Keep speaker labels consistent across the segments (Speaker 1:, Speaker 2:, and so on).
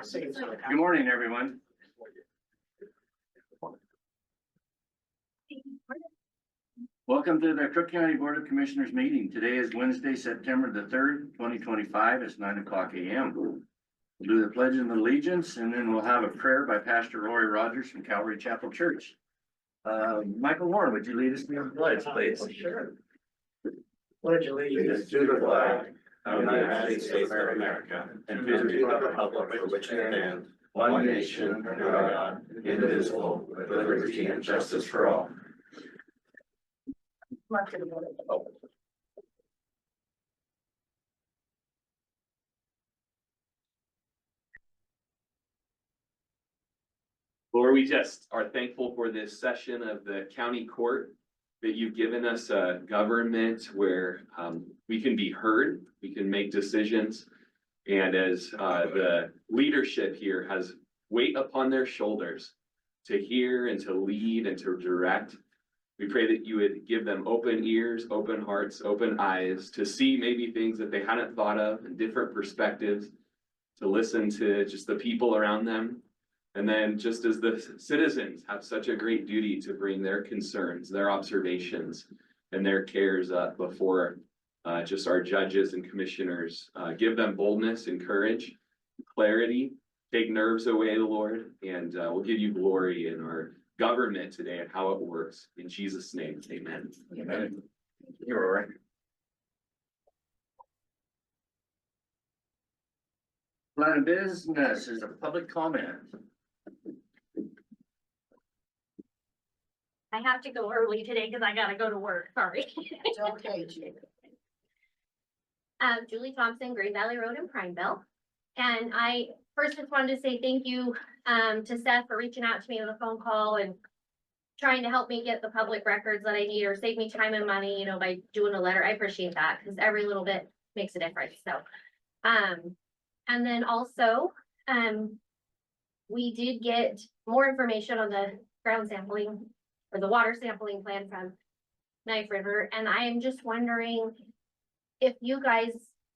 Speaker 1: Good morning, everyone. Welcome to the Crook County Board of Commissioners meeting. Today is Wednesday, September the 3rd, 2025. It's 9:00 a.m. We'll do the Pledge of Allegiance, and then we'll have a prayer by Pastor Roy Rogers from Calvary Chapel Church. Michael Warren, would you lead us in the pledge, please?
Speaker 2: Sure. Pledge allegiance to the flag of the United States of America and to the republic for which it stands, one nation, under God, indivisible, with liberty and justice for all.
Speaker 3: Lord, we just are thankful for this session of the county court, that you've given us a government where we can be heard, we can make decisions. And as the leadership here has weight upon their shoulders to hear and to lead and to direct, we pray that you would give them open ears, open hearts, open eyes to see maybe things that they hadn't thought of and different perspectives, to listen to just the people around them. And then just as the citizens have such a great duty to bring their concerns, their observations, and their cares up before just our judges and commissioners, give them boldness and courage, clarity, take nerves away, Lord, and we'll give you glory in our government today and how it works. In Jesus' name, amen.
Speaker 1: Amen. You're all right. Line of business is a public comment.
Speaker 4: I have to go early today because I gotta go to work, sorry.
Speaker 5: It's okay, Julie.
Speaker 4: Julie Thompson, Great Valley Road in Prineville. And I first just wanted to say thank you to Seth for reaching out to me with a phone call and trying to help me get the public records that I need or save me time and money, by doing a letter. I appreciate that because every little bit makes a difference. So, and then also, we did get more information on the ground sampling or the water sampling plan from Knife River. And I am just wondering if you guys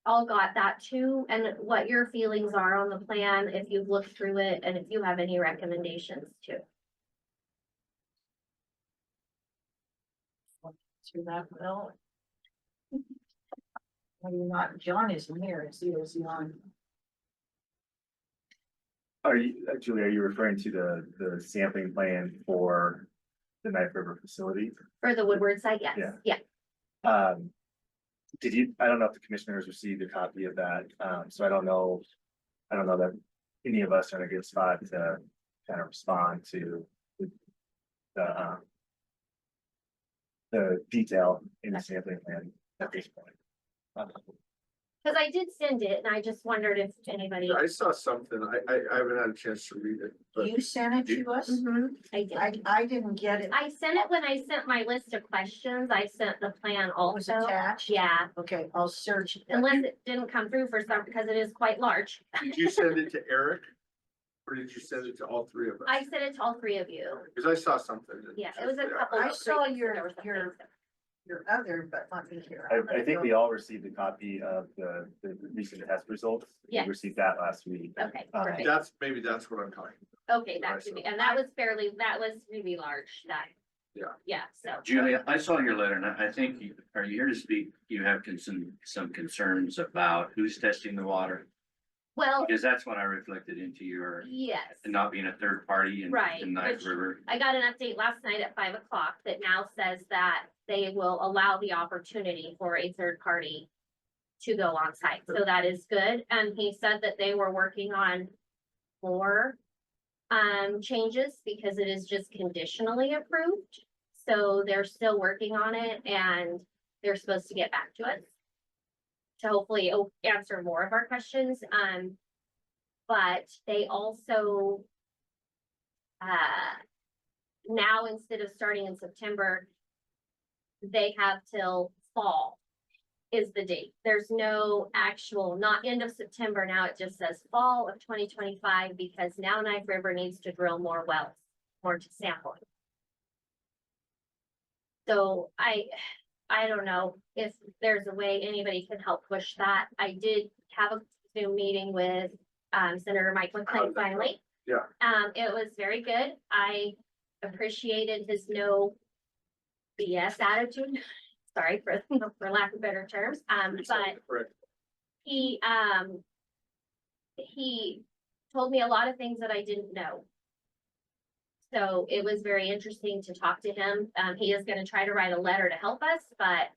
Speaker 4: all got that too, and what your feelings are on the plan, if you've looked through it, and if you have any recommendations too.
Speaker 5: To that bill. Well, you're not, John isn't here, is he on?
Speaker 6: Are you, Julie, are you referring to the sampling plan for the Knife River facility?
Speaker 4: For the Woodward site, yes,
Speaker 6: Yeah.
Speaker 4: yeah.
Speaker 6: I don't know if the commissioners received a copy of that, so I don't know that any of us are in a good spot to kind of respond to the detail in the sampling plan at this point.
Speaker 4: Cause I did send it and I just wondered if anybody.
Speaker 2: I saw something, I haven't had a chance to read it, but
Speaker 5: You sent it to us?
Speaker 4: Mhm, I did.
Speaker 5: I didn't get it.
Speaker 4: I sent it when I sent my list of questions. I sent the plan
Speaker 5: Was
Speaker 4: also.
Speaker 5: attached?
Speaker 4: Yeah,
Speaker 5: Okay, I'll search. it.
Speaker 4: unless it didn't come through for some, because it is quite large.
Speaker 2: did you send it to Eric? Or did you send it to all three of us?
Speaker 4: I sent it to all three of you.
Speaker 2: Because I saw something. that
Speaker 4: Yeah, it was a
Speaker 2: just-
Speaker 4: couple.
Speaker 5: I
Speaker 4: of
Speaker 5: saw
Speaker 4: things,
Speaker 5: your-
Speaker 4: there was some
Speaker 5: your-
Speaker 4: things.
Speaker 5: Your other, but not me here.
Speaker 6: I think we all received a copy of the recent test results.
Speaker 4: Yes.
Speaker 6: We received that last week.
Speaker 4: Okay,
Speaker 6: Um,
Speaker 4: perfect.
Speaker 2: Maybe that's what I'm talking
Speaker 4: Okay, that should be, and that was really large, that.
Speaker 2: Yeah.
Speaker 4: Yeah, so.
Speaker 1: Julia, I saw your letter and I think are you here to speak? You have some concerns about who's testing the water?
Speaker 4: Well,
Speaker 1: Because that's what I reflected into your,
Speaker 4: yes.
Speaker 1: not being a third party in
Speaker 4: Right,
Speaker 1: Knife
Speaker 4: which-
Speaker 1: River.
Speaker 4: I got an update last night at 5 o'clock that now says that they will allow the opportunity for a third party to go on site. So that is good. And he said that they were working on more changes because it is just conditionally approved. So they're still working on it and they're supposed to get back to us to hopefully answer more of our questions. But they also now, instead of starting in September, they have till fall is the date. There's no actual, not end of September now, it just says fall of 2025 because now Knife River needs to drill more wells, more to sample. So I don't know if there's a way anybody can help push that. I did have a Zoom meeting with Senator Mike McLean finally.
Speaker 2: Yeah.
Speaker 4: It was very good. I appreciated his no BS attitude. Sorry for lack of better terms. But he told me a lot of things that I didn't know. So it was very interesting to talk to him. He is gonna try to write a letter to help us, but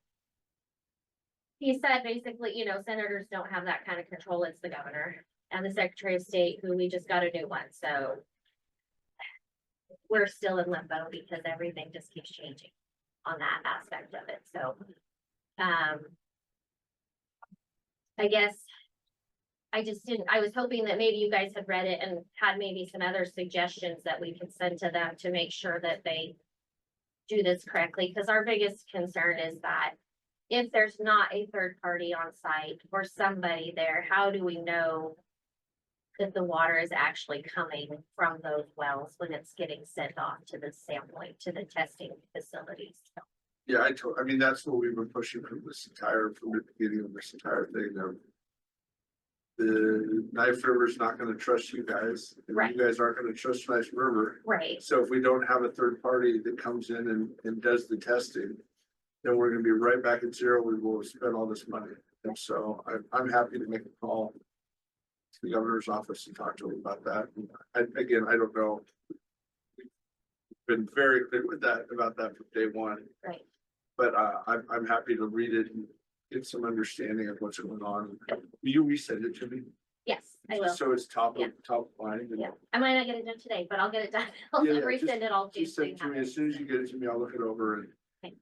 Speaker 4: he said basically, you know, senators don't have that kind of control. It's the governor and the Secretary of State, who we just got a new one. So we're still in limbo because everything just keeps changing on that aspect of it. So, I guess I was hoping that maybe you guys had read it and had maybe some other suggestions that we can send to them to make sure that they do this correctly, because our biggest concern is that if there's not a third party on site or somebody there, how do we know that the water is actually coming from those wells when it's getting sent off to the sampling, to the testing facilities?
Speaker 7: Yeah, I mean, that's what we've been pushing from the beginning of this entire thing of. The Knife River's not gonna trust you guys, and
Speaker 4: Right.
Speaker 7: you guys aren't gonna trust Knife River.
Speaker 4: Right,
Speaker 7: So if we don't have a third party that comes in and does the testing, then we're gonna be right back at zero. We will spend all this money. And so I'm happy to make a call to the governor's office and talk to him about that. And I don't know. We've been very clear with that, about that from day one.
Speaker 4: right.
Speaker 7: But I'm happy to read it and get some understanding of what's going on. Will you resend it to me?
Speaker 4: Yes, I will.
Speaker 7: So it's top
Speaker 4: Yeah.
Speaker 7: of, top line. and-
Speaker 4: Yeah, I might not get it done today, but I'll get it done. I'll
Speaker 7: Yeah,
Speaker 4: resend it all to you.
Speaker 7: Just
Speaker 4: so
Speaker 7: send
Speaker 4: you
Speaker 7: it to
Speaker 4: have
Speaker 7: me.
Speaker 4: it.
Speaker 7: As soon as you get it to me, I'll look it over and
Speaker 4: Okay.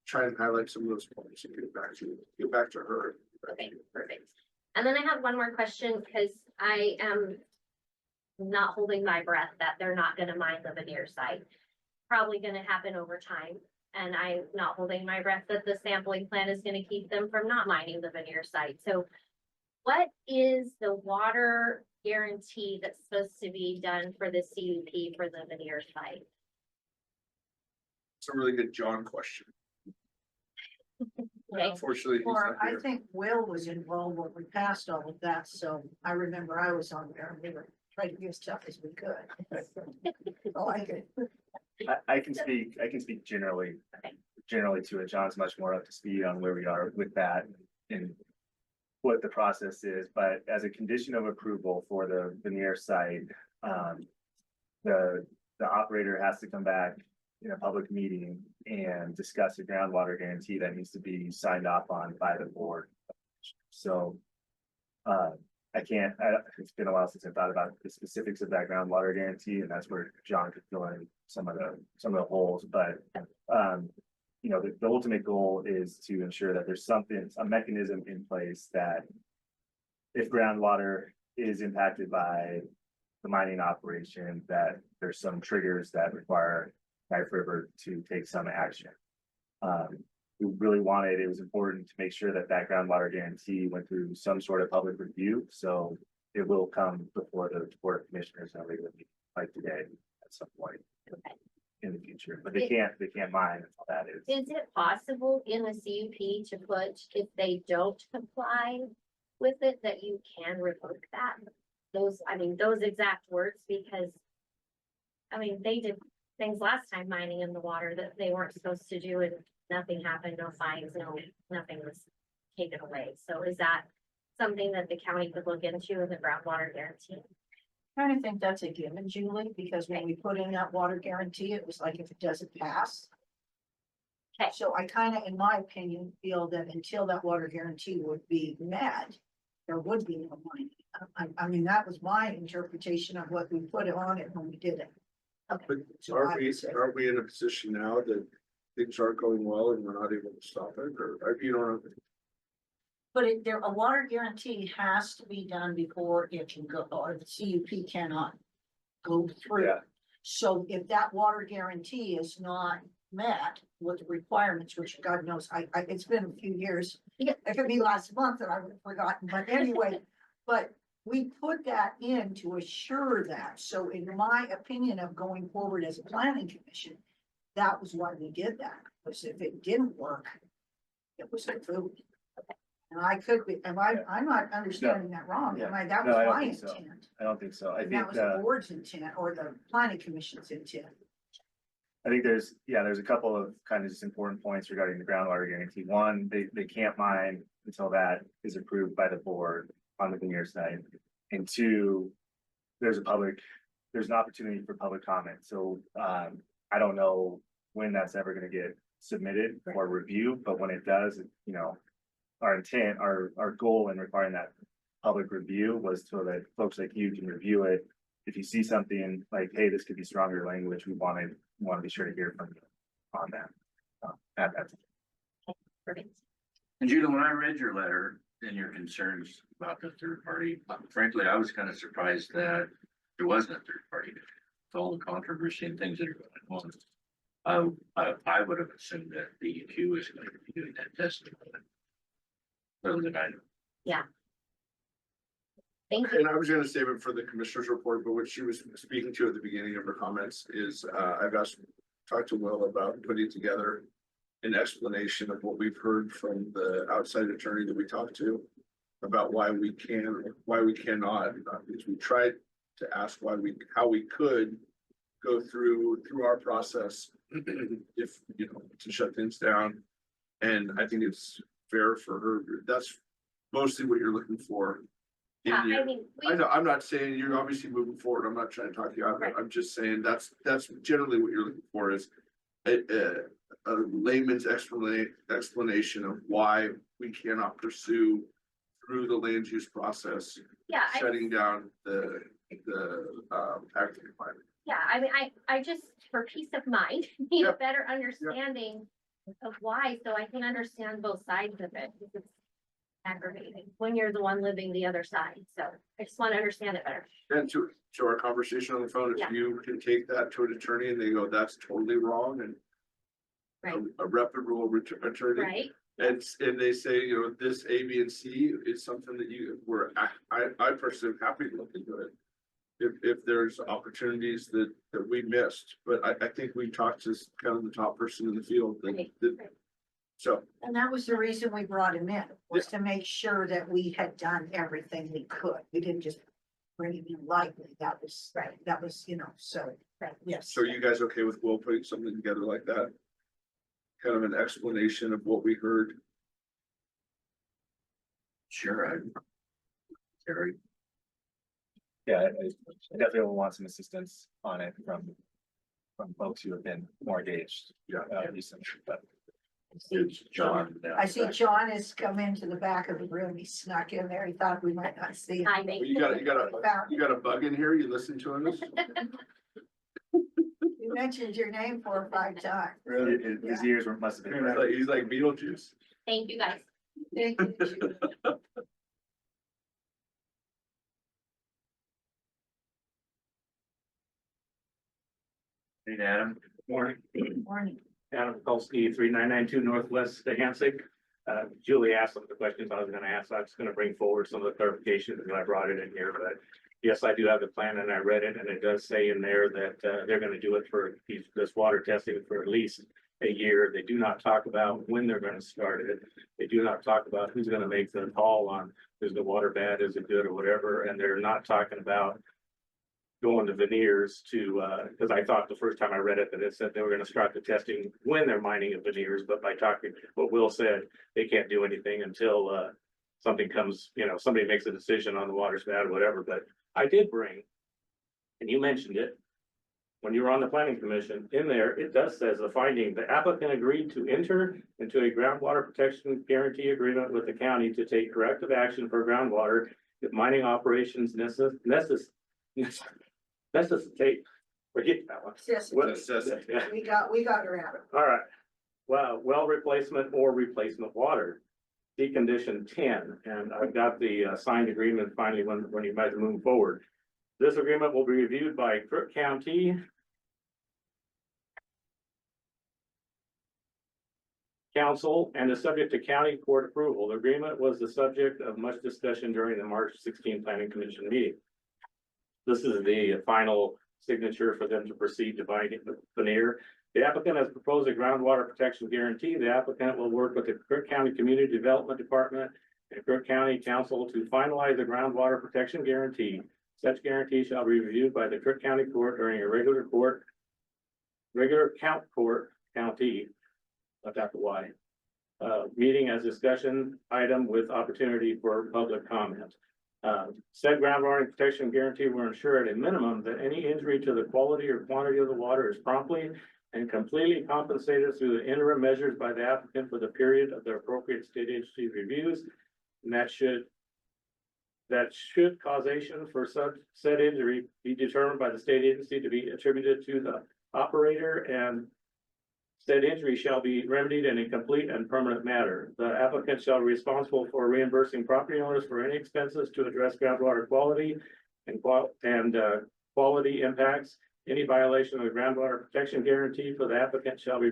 Speaker 7: try and highlight some of those points and get back to her.
Speaker 4: Okay, perfect. And then I have one more question, because I am not holding my breath that they're not gonna mine the veneer site. Probably gonna happen over time, and I'm not holding my breath that the sampling plan is gonna keep them from not mining the veneer site. So what is the water guarantee that's supposed to be done for the CUP for the veneer site?
Speaker 7: It's a really good John question.
Speaker 4: Okay,
Speaker 7: Unfortunately, he's
Speaker 5: Or
Speaker 7: not
Speaker 5: I
Speaker 7: here.
Speaker 5: think Will was involved when we passed all of that, so I remember I was on there and we were trying to be as tough as we could. I like it.
Speaker 6: I can speak generally,
Speaker 4: Okay.
Speaker 6: to it. John's much more up to speed on where we are with that and what the process is, but as a condition of approval for the veneer site, the operator has to come back in a public meeting and discuss a groundwater guarantee that needs to be signed off on by the board. So, it's been a while since I thought about the specifics of that groundwater guarantee, and that's where John could fill in some of the holes, but, you know, the ultimate goal is to ensure that there's a mechanism in place that if groundwater is impacted by the mining operation, that there's some triggers that require Knife River to take some action. We really wanted, it was important to make sure that groundwater guarantee went through some sort of public review, so it will come before the Board of Commissioners in a regular meeting like today at some point in the future, but they can't mine until that is.
Speaker 4: is it possible in the CUP to put, if they don't comply with it, that you can revoke that? Those exact words, because they did things last time mining in the water that they weren't supposed to do, and nothing happened, no fines, nothing was taken away. So is that something that the county could look into in the groundwater guarantee?
Speaker 5: Kind of think that's a given, Julie, because when we put in that water guarantee, it was like if it doesn't pass.
Speaker 4: Okay.
Speaker 5: So I kind of, in my opinion, feel that until that water guarantee would be met, there would be no money. I mean, that was my interpretation of what we put on it when we did it.
Speaker 7: But
Speaker 5: So I
Speaker 7: aren't
Speaker 5: would say-
Speaker 7: we in a position now that things aren't going well and we're not able to stop it, or you don't know?
Speaker 5: But a water guarantee has to be done before it can go, or the CUP cannot go through.
Speaker 6: Yeah.
Speaker 5: So if that water guarantee is not met with the requirements, which God knows, it's been a few years.
Speaker 4: Yeah.
Speaker 5: It could be last month that I've forgotten, but anyway, but we put that in to assure that. So in my opinion of going forward as a planning commission, that was why we did that, because if it didn't work, it was approved. And I could be, I'm not understanding that wrong, am I? That was
Speaker 6: No, I don't
Speaker 5: my
Speaker 6: think so.
Speaker 5: intent.
Speaker 6: I don't think so. I
Speaker 5: And
Speaker 6: think,
Speaker 5: that was the board's intent or the planning commission's intent.
Speaker 6: I think there's a couple of kind of just important points regarding the groundwater guarantee. One, they can't mine until that is approved by the board on the veneer side. And two, there's an opportunity for public comment. So, I don't know when that's ever gonna get submitted or reviewed, but when it does, you know, our intent, our goal in requiring that public review was so that folks like you can review it. If you see something like, hey, this could be stronger language, we want to be sure to hear from you on that. At that.
Speaker 4: Perfect.
Speaker 1: And Judah, when I read your letter and your concerns about the third party, frankly, I was kind of surprised that there wasn't a third party. With all the controversy and things that are going on. I would have assumed that DEQ is going to be doing that testing. Little did I know.
Speaker 4: Thank you.
Speaker 7: And I was gonna save it for the commissioner's report, but what she was speaking to at the beginning of her comments is, I've talked to Will about putting together an explanation of what we've heard from the outside attorney that we talked to about why we cannot, because we tried to ask how we could go through our process if, you know, to shut things down. And I think it's fair for her. That's mostly what you're looking for.
Speaker 4: Yeah, I mean,
Speaker 7: I know, I'm not saying you're obviously moving forward. I'm not trying to talk you out of it.
Speaker 4: Right.
Speaker 7: I'm just saying that's generally what you're looking for is a layman's explanation of why we cannot pursue through the land use process,
Speaker 4: yeah,
Speaker 7: shutting down the active environment.
Speaker 4: yeah, I mean, I just, for peace of mind, need a
Speaker 7: Yeah.
Speaker 4: better understanding of why, so I can understand both sides of it. Because it's aggravating when you're the one living the other side, so I just want to understand it better.
Speaker 7: And to our conversation on the phone, if
Speaker 4: Yeah.
Speaker 7: you can take that to an attorney and they go, that's totally wrong, and
Speaker 4: Right,
Speaker 7: a reputable attorney.
Speaker 4: right,
Speaker 7: And they say, you know, this A, B, and C is something that I personally am happy to look into it. If there's opportunities that we missed, but I think we talked to kind of the top person in the field
Speaker 4: right,
Speaker 7: that,
Speaker 4: right.
Speaker 7: so.
Speaker 5: And that was the reason we brought him in, was to make sure that we had done everything we could. We didn't just bring him in lightly. That was,
Speaker 4: Right.
Speaker 5: that was, you know, so,
Speaker 4: Right.
Speaker 5: yes.
Speaker 7: So are you guys okay with Will putting something together like that? Kind of an explanation of what we heard.
Speaker 1: Sure. Terry.
Speaker 6: Yeah, I definitely will want some assistance on it from folks who have been more engaged.
Speaker 7: Yeah.
Speaker 6: Recently, but
Speaker 1: It's John.
Speaker 5: I see John has come into the back of the room. He snuck in there. He thought we might not see him.
Speaker 4: I make.
Speaker 7: You got a bug in here? You listen to us?
Speaker 5: You mentioned your name 4 or 5 times.
Speaker 6: his ears must have been.
Speaker 7: He's like Beetlejuice.
Speaker 4: Thank you, guys.
Speaker 5: Thank you.
Speaker 1: Hey, Adam.
Speaker 8: Morning,
Speaker 5: Morning.
Speaker 8: Adam Kulski, 3992 Northwest Hansik. Julie asked some of the questions I was gonna ask. I was gonna bring forward some of the clarifications and I brought it in here, but yes, I do have the plan and I read it and it does say in there that they're gonna do it for this water testing for at least a year. They do not talk about when they're gonna start it. They do not talk about who's gonna make the call on, is the water bad, is it good or whatever, and they're not talking about going to veneers to, because I thought the first time I read it that it said they were gonna start the testing when they're mining of veneers, but by talking, what Will said, they can't do anything until something comes, you know, somebody makes a decision on the water's bad or whatever, but I did bring, and you mentioned it, when you were on the planning commission, in there, it does says the finding, the applicant agreed to enter into a groundwater protection guarantee agreement with the county to take corrective action for groundwater if mining operations necessitate, forget that one.
Speaker 5: Yes,
Speaker 8: Yeah.
Speaker 5: we got around it.
Speaker 8: All right. Well replacement or replacement water. Decondition 10, and I've got the signed agreement finally when you guys are moving forward. This agreement will be reviewed by Crook County Council and is subject to county court approval. The agreement was the subject of much discussion during the March 16 Planning Commission meeting. This is the final signature for them to proceed to bind veneer. The applicant has proposed a groundwater protection guarantee. The applicant will work with the Crook County Community Development Department and Crook County Council to finalize the groundwater protection guarantee. Such guarantee shall be reviewed by the Crook County Court during a regular county, left out the Y, meeting as discussion item with opportunity for public comment. Said groundwater protection guarantee will ensure at a minimum that any injury to the quality or quantity of the water is promptly and completely compensated through the interim measures by the applicant for the period of the appropriate state agency reviews. And that should causation for such said injury be determined by the state agency to be attributed to the operator, and said injury shall be remedied in a complete and permanent manner. The applicant shall be responsible for reimbursing property owners for any expenses to address groundwater quality and quality impacts. Any violation of the groundwater protection guarantee for the applicant shall be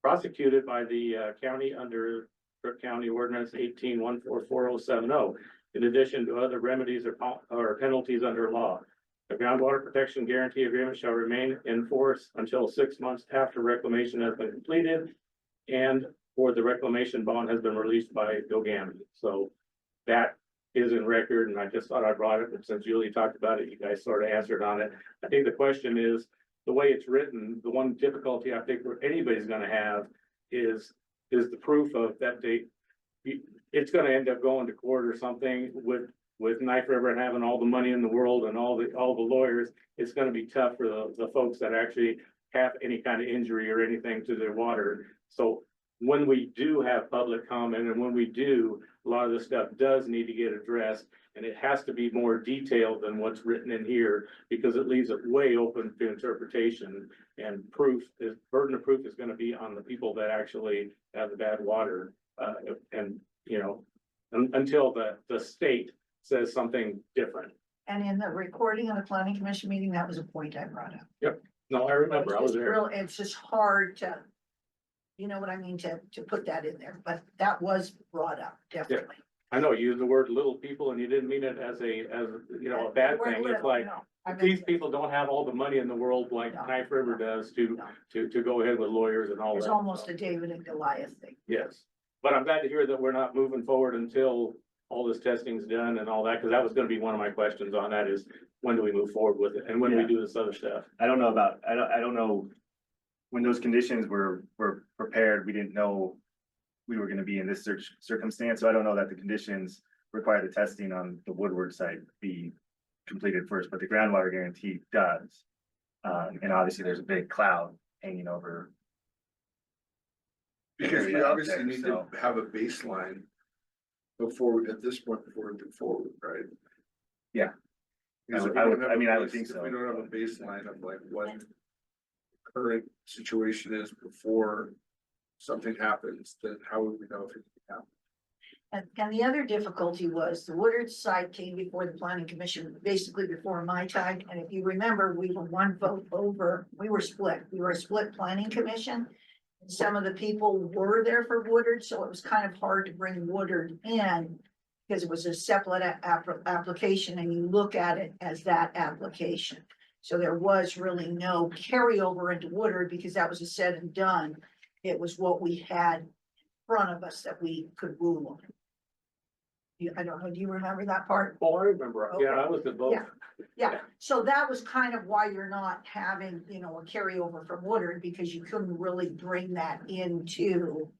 Speaker 8: prosecuted by the county under Crook County Ordinance 18-144070, in addition to other remedies or penalties under law. The groundwater protection guarantee agreement shall remain in force until 6 months after reclamation has been completed and or the reclamation bond has been released by Gogami. So that is in record, and I just thought I brought it, but since Julie talked about it, you guys sort of answered on it. I think the question is, the way it's written, the one difficulty I think anybody's gonna have is the proof of that date. It's gonna end up going to court or something with Knife River and having all the money in the world and all the lawyers. It's gonna be tough for the folks that actually have any kind of injury or anything to their water. So when we do have public comment and when we do, a lot of this stuff does need to get addressed, and it has to be more detailed than what's written in here, because it leaves it way open to interpretation, and burden of proof is gonna be on the people that actually have the bad water. And, you know, until the state says something different.
Speaker 5: And in the recording of the planning commission meeting, that was a point I brought up.
Speaker 8: No, I remember, I was there.
Speaker 5: It's just hard to, you know what I mean, to put that in there, but that was brought up, definitely.
Speaker 8: I know you used the word little people and you didn't mean it as you know, a bad
Speaker 5: We're
Speaker 8: thing. It's
Speaker 5: little,
Speaker 8: like,
Speaker 5: no, I meant-
Speaker 8: these people don't have all the money in the world like
Speaker 5: No.
Speaker 8: Knife River does to
Speaker 5: No.
Speaker 8: go ahead with lawyers and all that.
Speaker 5: It's almost a David and Goliath thing.
Speaker 8: Yes, but I'm glad to hear that we're not moving forward until all this testing's done and all that, because that was gonna be one of my questions on that is, when do we move forward with it and when we
Speaker 6: Yeah.
Speaker 8: do this other stuff?
Speaker 6: I don't know. When those conditions were prepared, we didn't know we were gonna be in this circumstance, so I don't know that the conditions require the testing on the Woodward site be completed first, but the groundwater guarantee does. And obviously there's a big cloud hanging over.
Speaker 7: Because we
Speaker 6: area out
Speaker 7: obviously
Speaker 6: there,
Speaker 7: need to
Speaker 6: so-
Speaker 7: have a baseline at this point, before we move forward, right?
Speaker 6: Yeah.
Speaker 7: Because if we
Speaker 6: I
Speaker 7: don't
Speaker 6: would-
Speaker 7: have
Speaker 6: I
Speaker 7: a
Speaker 6: mean, I would
Speaker 7: base-
Speaker 6: think
Speaker 7: if
Speaker 6: so.
Speaker 7: We don't have a baseline of like what current situation is before something happens, then how would we know if it can happen?
Speaker 5: And the other difficulty was the Woodard site came before the planning commission, basically before my time. And if you remember, we were one vote over, we were split. We were a split planning commission. And some of the people were there for Woodard, so it was kind of hard to bring Woodard in because it was a separate application and you look at it as that application. So there was really no carryover into Woodard because that was a said and done. It was what we had in front of us that we could rule on. I don't know, do you remember that part?
Speaker 8: Oh, I remember, yeah, I was at both.
Speaker 5: Yeah. Yeah, so that was kind of why you're not having, you know, a carryover from Woodard, because you couldn't really bring that into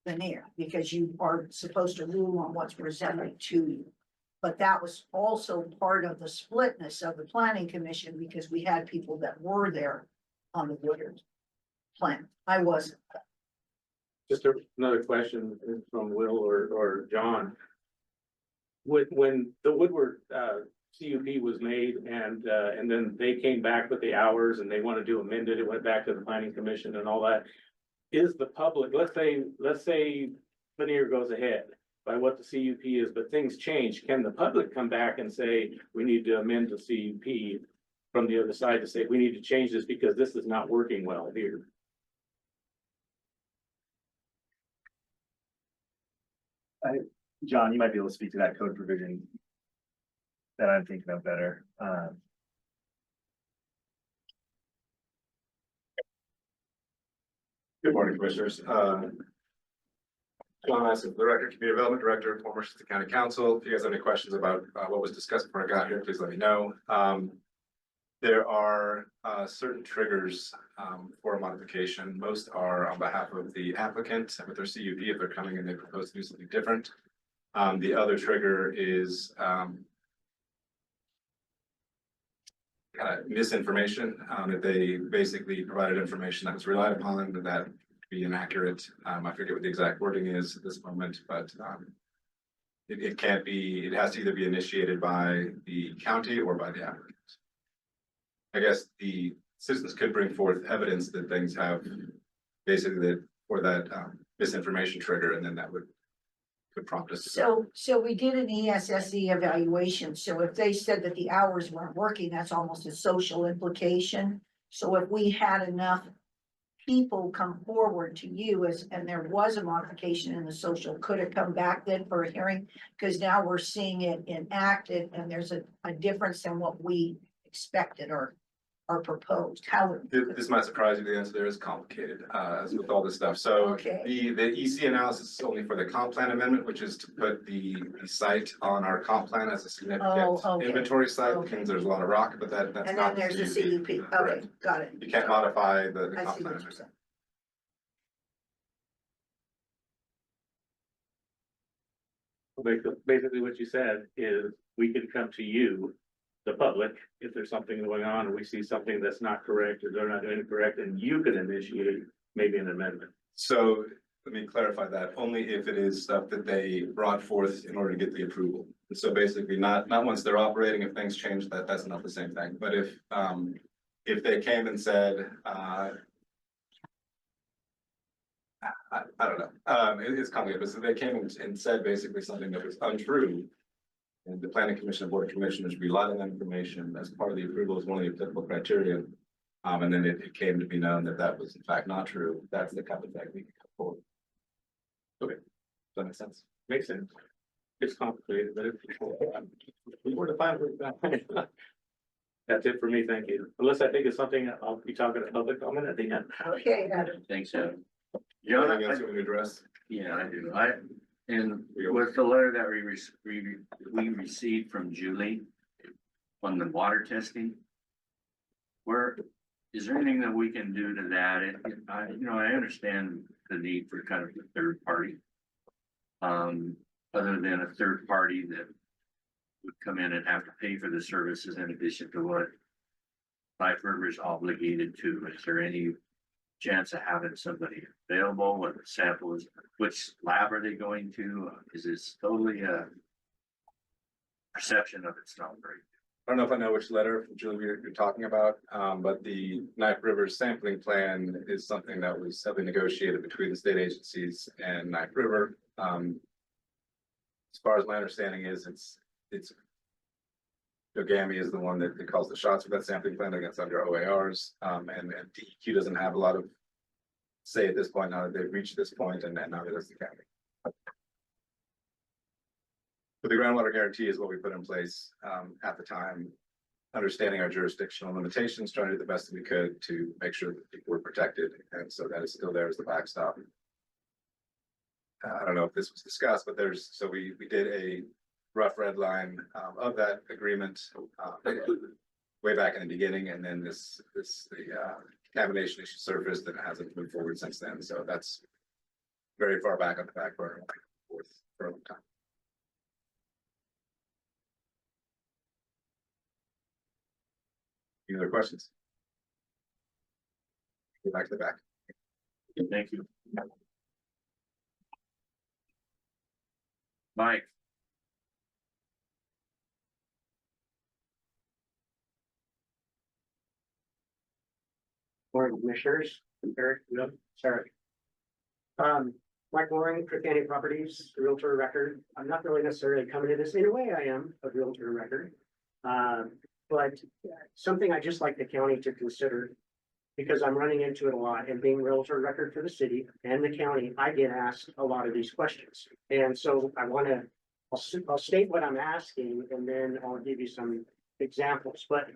Speaker 5: the near, because you are supposed to rule on what's presented to you. But that was also part of the splitness of the planning commission, because we had people that were there on the Woodard plan. I wasn't.
Speaker 8: Just another question from Will or John. When the Woodward CUP was made and then they came back with the hours and they wanted to amend it, it went back to the planning commission and all that. Is the public, let's say linear goes ahead by what the CUP is, but things change. Can the public come back and say, we need to amend the CUP from the other side to say, we need to change this because this is not working well here?
Speaker 6: John, you might be able to speak to that code provision that I'm thinking of better.
Speaker 2: Good morning, commissioners.
Speaker 9: John Lassen, Director, Community Development Director, former Assistant County Council. If you guys have any questions about what was discussed before I got here, please let me know. There are certain triggers for a modification. Most are on behalf of the applicant with their CUP if they're coming and they propose to do something different. The other trigger is kind of misinformation, that they basically provided information that was relied upon and that could be inaccurate. I forget what the exact wording is at this moment, but it can't be, it has to either be initiated by the county or by the applicant. I guess the citizens could bring forth evidence that things have basically that, or that misinformation trigger, and then that could prompt us.
Speaker 5: So we did an ESSE evaluation, so if they said that the hours weren't working, that's almost a social implication. So if we had enough people come forward to you and there was a modification in the social, could it come back then for a hearing? Because now we're seeing it enacted and there's a difference than what we expected or proposed. How?
Speaker 9: This might surprise you, the answer there is complicated, as with all this stuff. So
Speaker 5: Okay.
Speaker 9: the EC analysis is only for the comp plan amendment, which is to put the site on our comp plan as a significant
Speaker 5: okay.
Speaker 9: inventory site,
Speaker 5: Okay.
Speaker 9: because there's a lot of rock, but that's
Speaker 5: And then
Speaker 9: not.
Speaker 5: there's the CUP. Okay,
Speaker 9: Correct.
Speaker 5: got it.
Speaker 9: You can't modify the
Speaker 5: I
Speaker 9: comp
Speaker 5: see
Speaker 9: plan.
Speaker 5: what you're saying.
Speaker 8: Basically what you said is we can come to you, the public, if there's something going on and we see something that's not correct or they're not doing it correct, and you can initiate maybe an amendment.
Speaker 9: So let me clarify that, only if it is stuff that they brought forth in order to get the approval. So basically not once they're operating, if things change, that's not the same thing. But if they came and said, I don't know, it's complicated, but so they came and said basically something that was untrue. And the planning commission and board of commissioners relied on that information as part of the approval as one of the applicable criteria. And then it came to be known that that was in fact not true. That's the kind of thing we can come forward. Okay, does that make sense?
Speaker 8: Makes sense. It's complicated, but we were to find. That's it for me, thank you. Unless I think it's something I'll be talking to public comment at the end.
Speaker 5: Okay, Adam.
Speaker 1: Thanks, John.
Speaker 9: Anything else you want to address?
Speaker 1: Yeah, I do. And with the letter that we received from Julie on the water testing, is there anything that we can do to that? I understand the need for kind of a third party. Other than a third party that would come in and have to pay for the services in addition to what Knife River is obligated to. Is there any chance of having somebody available when the sample is, which lab are they going to? Is this totally a perception of it's not great?
Speaker 9: I don't know if I know which letter from Julie you're talking about, but the Knife River sampling plan is something that was heavily negotiated between the state agencies and Knife River. As far as my understanding is, it's Ogami is the one that calls the shots for that sampling plan against under OARs, and DEQ doesn't have a lot of say at this point now that they've reached this point, and now that it's the county. But the groundwater guarantee is what we put in place at the time, understanding our jurisdictional limitations, trying to do the best that we could to make sure that people were protected, and so that is still there as the backstop. I don't know if this was discussed, but we did a rough red line of that agreement way back in the beginning, and then the contamination issue surfaced and it hasn't moved forward since then. So that's very far back on the back burner for a long time. Any other questions? Go back to the back.
Speaker 1: Thank you. Mike.
Speaker 10: Board of Commissioners, Eric, no, sorry. Mike Loring, Crook County Properties, Realtor Record. I'm not really necessarily coming to this, in a way I am a Realtor Record. But something I just like the county to consider, because I'm running into it a lot and being Realtor Record for the city and the county, I get asked a lot of these questions. And so I'll state what I'm asking and then I'll give you some examples. But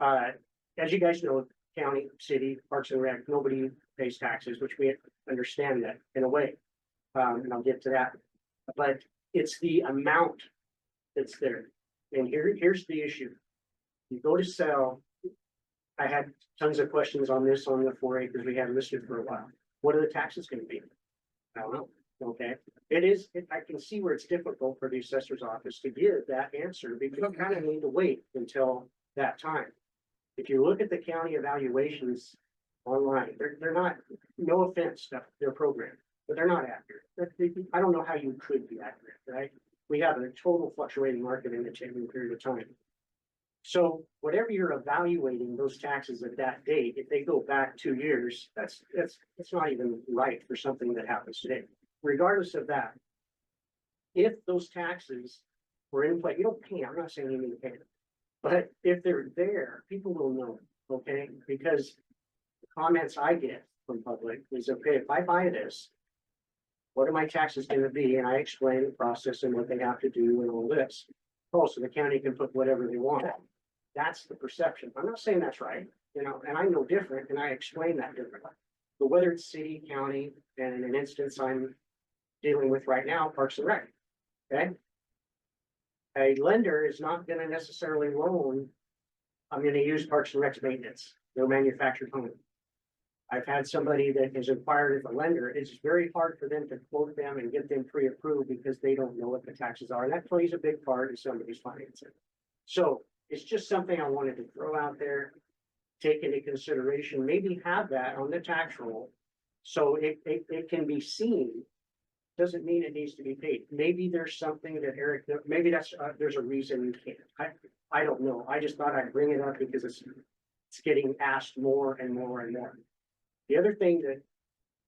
Speaker 10: as you guys know, county, city, parks and rec, nobody pays taxes, which we understand that in a way. And I'll get to that. But it's the amount that's there. And here's the issue. You go to sell. I had tons of questions on this on the 4 acres we had listed for a while. What are the taxes gonna be? I don't know. Okay, I can see where it's difficult for the assessor's office to give that answer because you kind of need to wait until that time. If you look at the county evaluations online, they're not, no offense to their program, but they're not accurate. I don't know how you could be accurate, right? We have a total fluctuating market in a 10-year period of time. So whatever you're evaluating those taxes at that date, if they go back 2 years, that's not even right for something that happens today. Regardless of that, if those taxes were in play, you don't pay, I'm not saying you need to pay them. But if they're there, people will know, okay? Because the comments I get from public is, okay, if I buy this, what are my taxes gonna be? And I explain the process and what they have to do and all this. Oh, so the county can put whatever they want. That's the perception. I'm not saying that's right, you know, and I know different and I explain that differently. But whether it's city, county, and in an instance I'm dealing with right now, Parks and Rec, okay? A lender is not gonna necessarily loan, I'm gonna use Parks and Rec's maintenance, no manufactured home. I've had somebody that has inquired with a lender, it's very hard for them to quote them and get them pre-approved because they don't know what the taxes are, and that plays a big part in somebody's financing. So it's just something I wanted to throw out there, take into consideration, maybe have that on the tax roll. So it can be seen, doesn't mean it needs to be paid. Maybe there's something that Eric, maybe that's, there's a reason you can't. I don't know. I just thought I'd bring it up because it's getting asked more and more and more. The other thing that,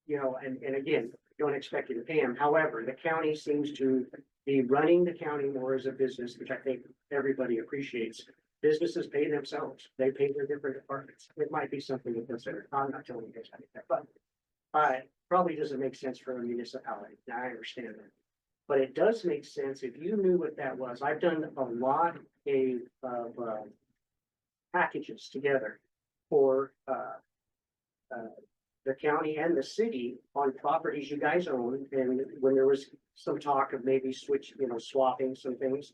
Speaker 10: you know, and again, don't expect you to pay them. However, the county seems to be running the county more as a business, which I think everybody appreciates. Businesses pay themselves. They pay their different departments. It might be something to consider. I'm not telling you guys how to do that, but probably doesn't make sense for a municipality. I understand that. But it does make sense if you knew what that was. I've done a lot of packages together for the county and the city on properties you guys own. And when there was some talk of maybe swapping some things,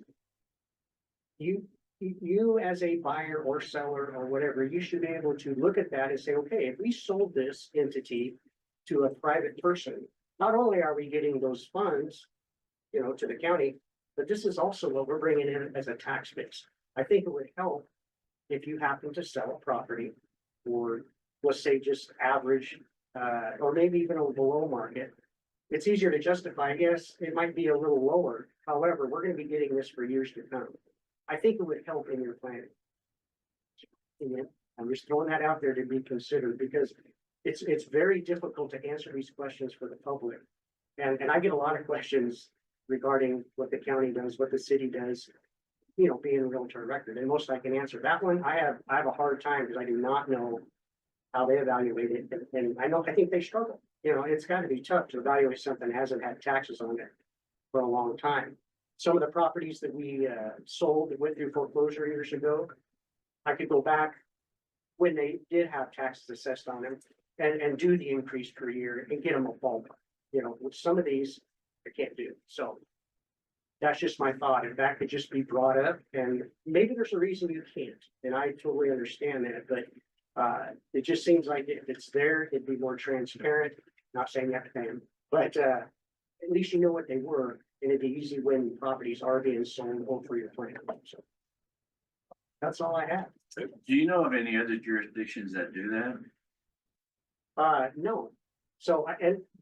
Speaker 10: you as a buyer or seller or whatever, you should be able to look at that and say, okay, if we sold this entity to a private person, not only are we getting those funds, you know, to the county, but this is also what we're bringing in as a tax base. I think it would help if you happen to sell a property or let's say just average, or maybe even a below market. It's easier to justify. Yes, it might be a little lower. However, we're going to be getting this for years to come. I think it would help in your planning. And I'm just throwing that out there to be considered because it's very difficult to answer these questions for the public. And I get a lot of questions regarding what the county does, what the city does, you know, being a realtor record. And most I can answer that one. I have a hard time because I do not know how they evaluate it. And I think they struggle. You know, it's got to be tough to evaluate something that hasn't had taxes on it for a long time. Some of the properties that we sold that went through foreclosure years ago, I could go back when they did have taxes assessed on them and do the increase per year and get them a ballpark, you know, which some of these I can't do. So that's just my thought. If that could just be brought up, and maybe there's a reason you can't, and I totally understand that, but it just seems like if it's there, it'd be more transparent. Not saying you have to pay them, but at least you know what they were, and it'd be easy when properties are being sold for your plan. So that's all I have.
Speaker 1: Do you know of any other jurisdictions that do that?
Speaker 10: No. So,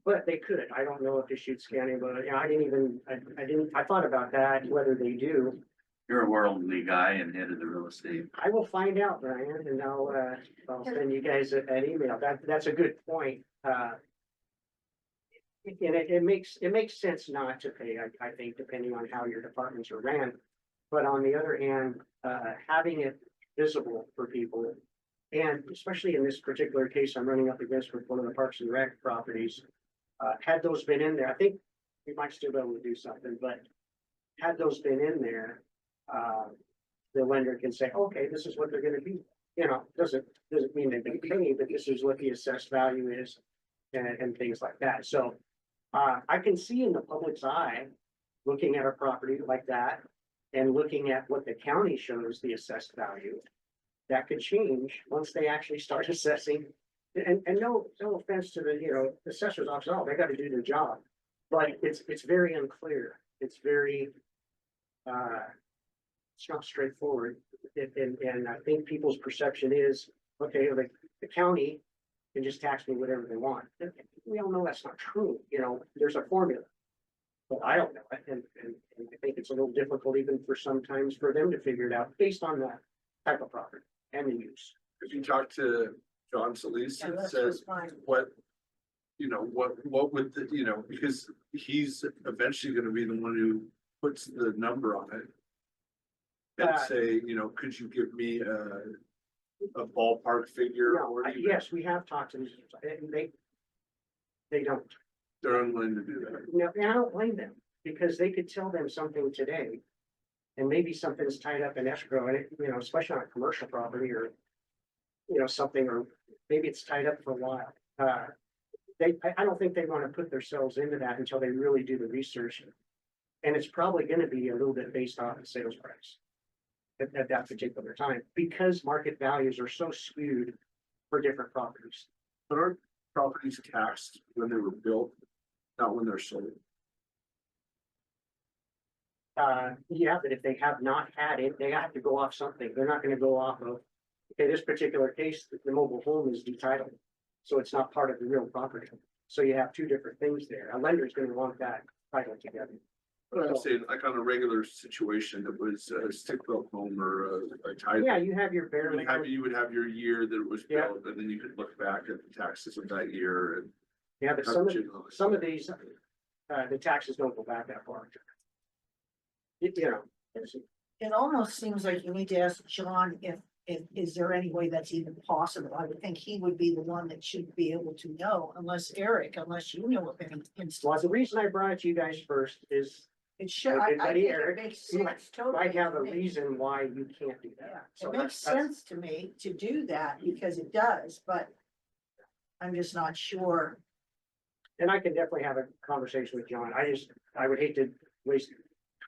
Speaker 10: but they could. I don't know if they shoot scanning, but yeah, I thought about that, whether they do.
Speaker 1: You're a worldly guy and head of the real estate.
Speaker 10: I will find out, Brian, and I'll send you guys an email. That's a good point. And it makes sense not to pay, I think, depending on how your departments are ran. But on the other hand, having it visible for people, and especially in this particular case I'm running up against with one of the Parks and Rec properties, had those been in there, I think we might still be able to do something, but had those been in there, the lender can say, okay, this is what they're gonna be. You know, doesn't mean they can pay, but this is what the assessed value is and things like that. So I can see in the public's eye, looking at a property like that and looking at what the county shows the assessed value, that could change once they actually start assessing. And no offense to the, assessor's office, oh, they gotta do their job, but it's very unclear. It's very, it's not straightforward. And I think people's perception is, okay, the county can just tax me whatever they want. We all know that's not true, there's a formula. But I don't know, and I think it's a little difficult even for sometimes for them to figure it out based on the type of property and the use.
Speaker 7: If you talk to John Solis,
Speaker 5: Yeah,
Speaker 7: it
Speaker 5: that's
Speaker 7: says
Speaker 5: just fine.
Speaker 7: what, what would the, because he's eventually gonna be the one who puts the number on it. And say, could you give me a ballpark figure
Speaker 10: No,
Speaker 7: or even
Speaker 10: yes, we have talked to these, and they don't.
Speaker 7: they're unwilling to do that?
Speaker 10: No, and I don't blame them, because they could tell them something today. And maybe something's tied up in escrow, and especially on a commercial property or, something, or maybe it's tied up for a while. I don't think they want to put themselves into that until they really do the research. And it's probably gonna be a little bit based off the sales price at that particular time, because market values are so skewed for different properties.
Speaker 7: But aren't properties taxed when they were built, not when they're sold?
Speaker 10: Yeah, but if they have not had it, they have to go off something. They're not gonna go off of, in this particular case, the mobile home is detitled. So it's not part of the real property. So you have two different things there. A lender's gonna want that title together.
Speaker 7: But I'm saying, like on a regular situation that was a stick-built home or a title.
Speaker 10: Yeah, you have your bare
Speaker 7: You would have your year that it was
Speaker 10: Yeah.
Speaker 7: built, and then you could look back at the taxes of that year and.
Speaker 10: Yeah, but some of these, the taxes don't go back that far.
Speaker 5: It almost seems like you need to ask John if, is there any way that's even possible? I would think he would be the one that should be able to know, unless you know of any instance.
Speaker 10: Well, the reason I brought you guys first is
Speaker 5: It should,
Speaker 10: Okay,
Speaker 5: I
Speaker 10: buddy,
Speaker 5: think
Speaker 10: Eric,
Speaker 5: it makes
Speaker 10: you
Speaker 5: sense, totally.
Speaker 10: I have a
Speaker 5: to me.
Speaker 10: reason why you can't do
Speaker 5: Yeah,
Speaker 10: that. So
Speaker 5: it makes
Speaker 10: that's-
Speaker 5: sense to me to do that because it does, but I'm just not sure.
Speaker 10: And I can definitely have a conversation with John. I would hate to waste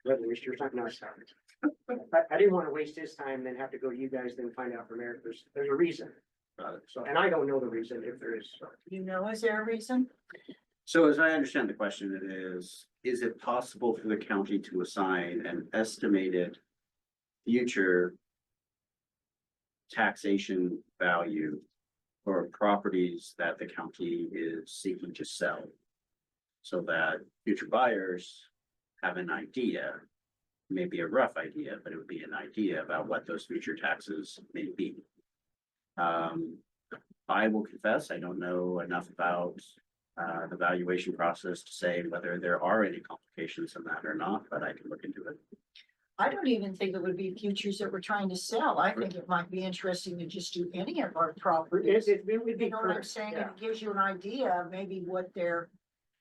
Speaker 10: your time. No, it's not. I didn't want to waste his time, then have to go to you guys, then find out from Eric. There's a reason. So, and I don't know the reason if there is.
Speaker 5: Is there a reason?
Speaker 2: So as I understand the question, it is it possible for the county to assign an estimated future taxation value for properties that the county is seeking to sell? So that future buyers have an idea, maybe a rough idea, but it would be an idea about what those future taxes may be. I will confess, I don't know enough about the valuation process to say whether there are any complications in that or not, but I can look into it.
Speaker 5: I don't even think it would be futures that we're trying to sell. I think it might be interesting to just do any of our properties.
Speaker 10: It would be.
Speaker 5: You know what I'm
Speaker 10: correct,
Speaker 5: saying?
Speaker 10: yeah.
Speaker 5: It gives you an idea of maybe what their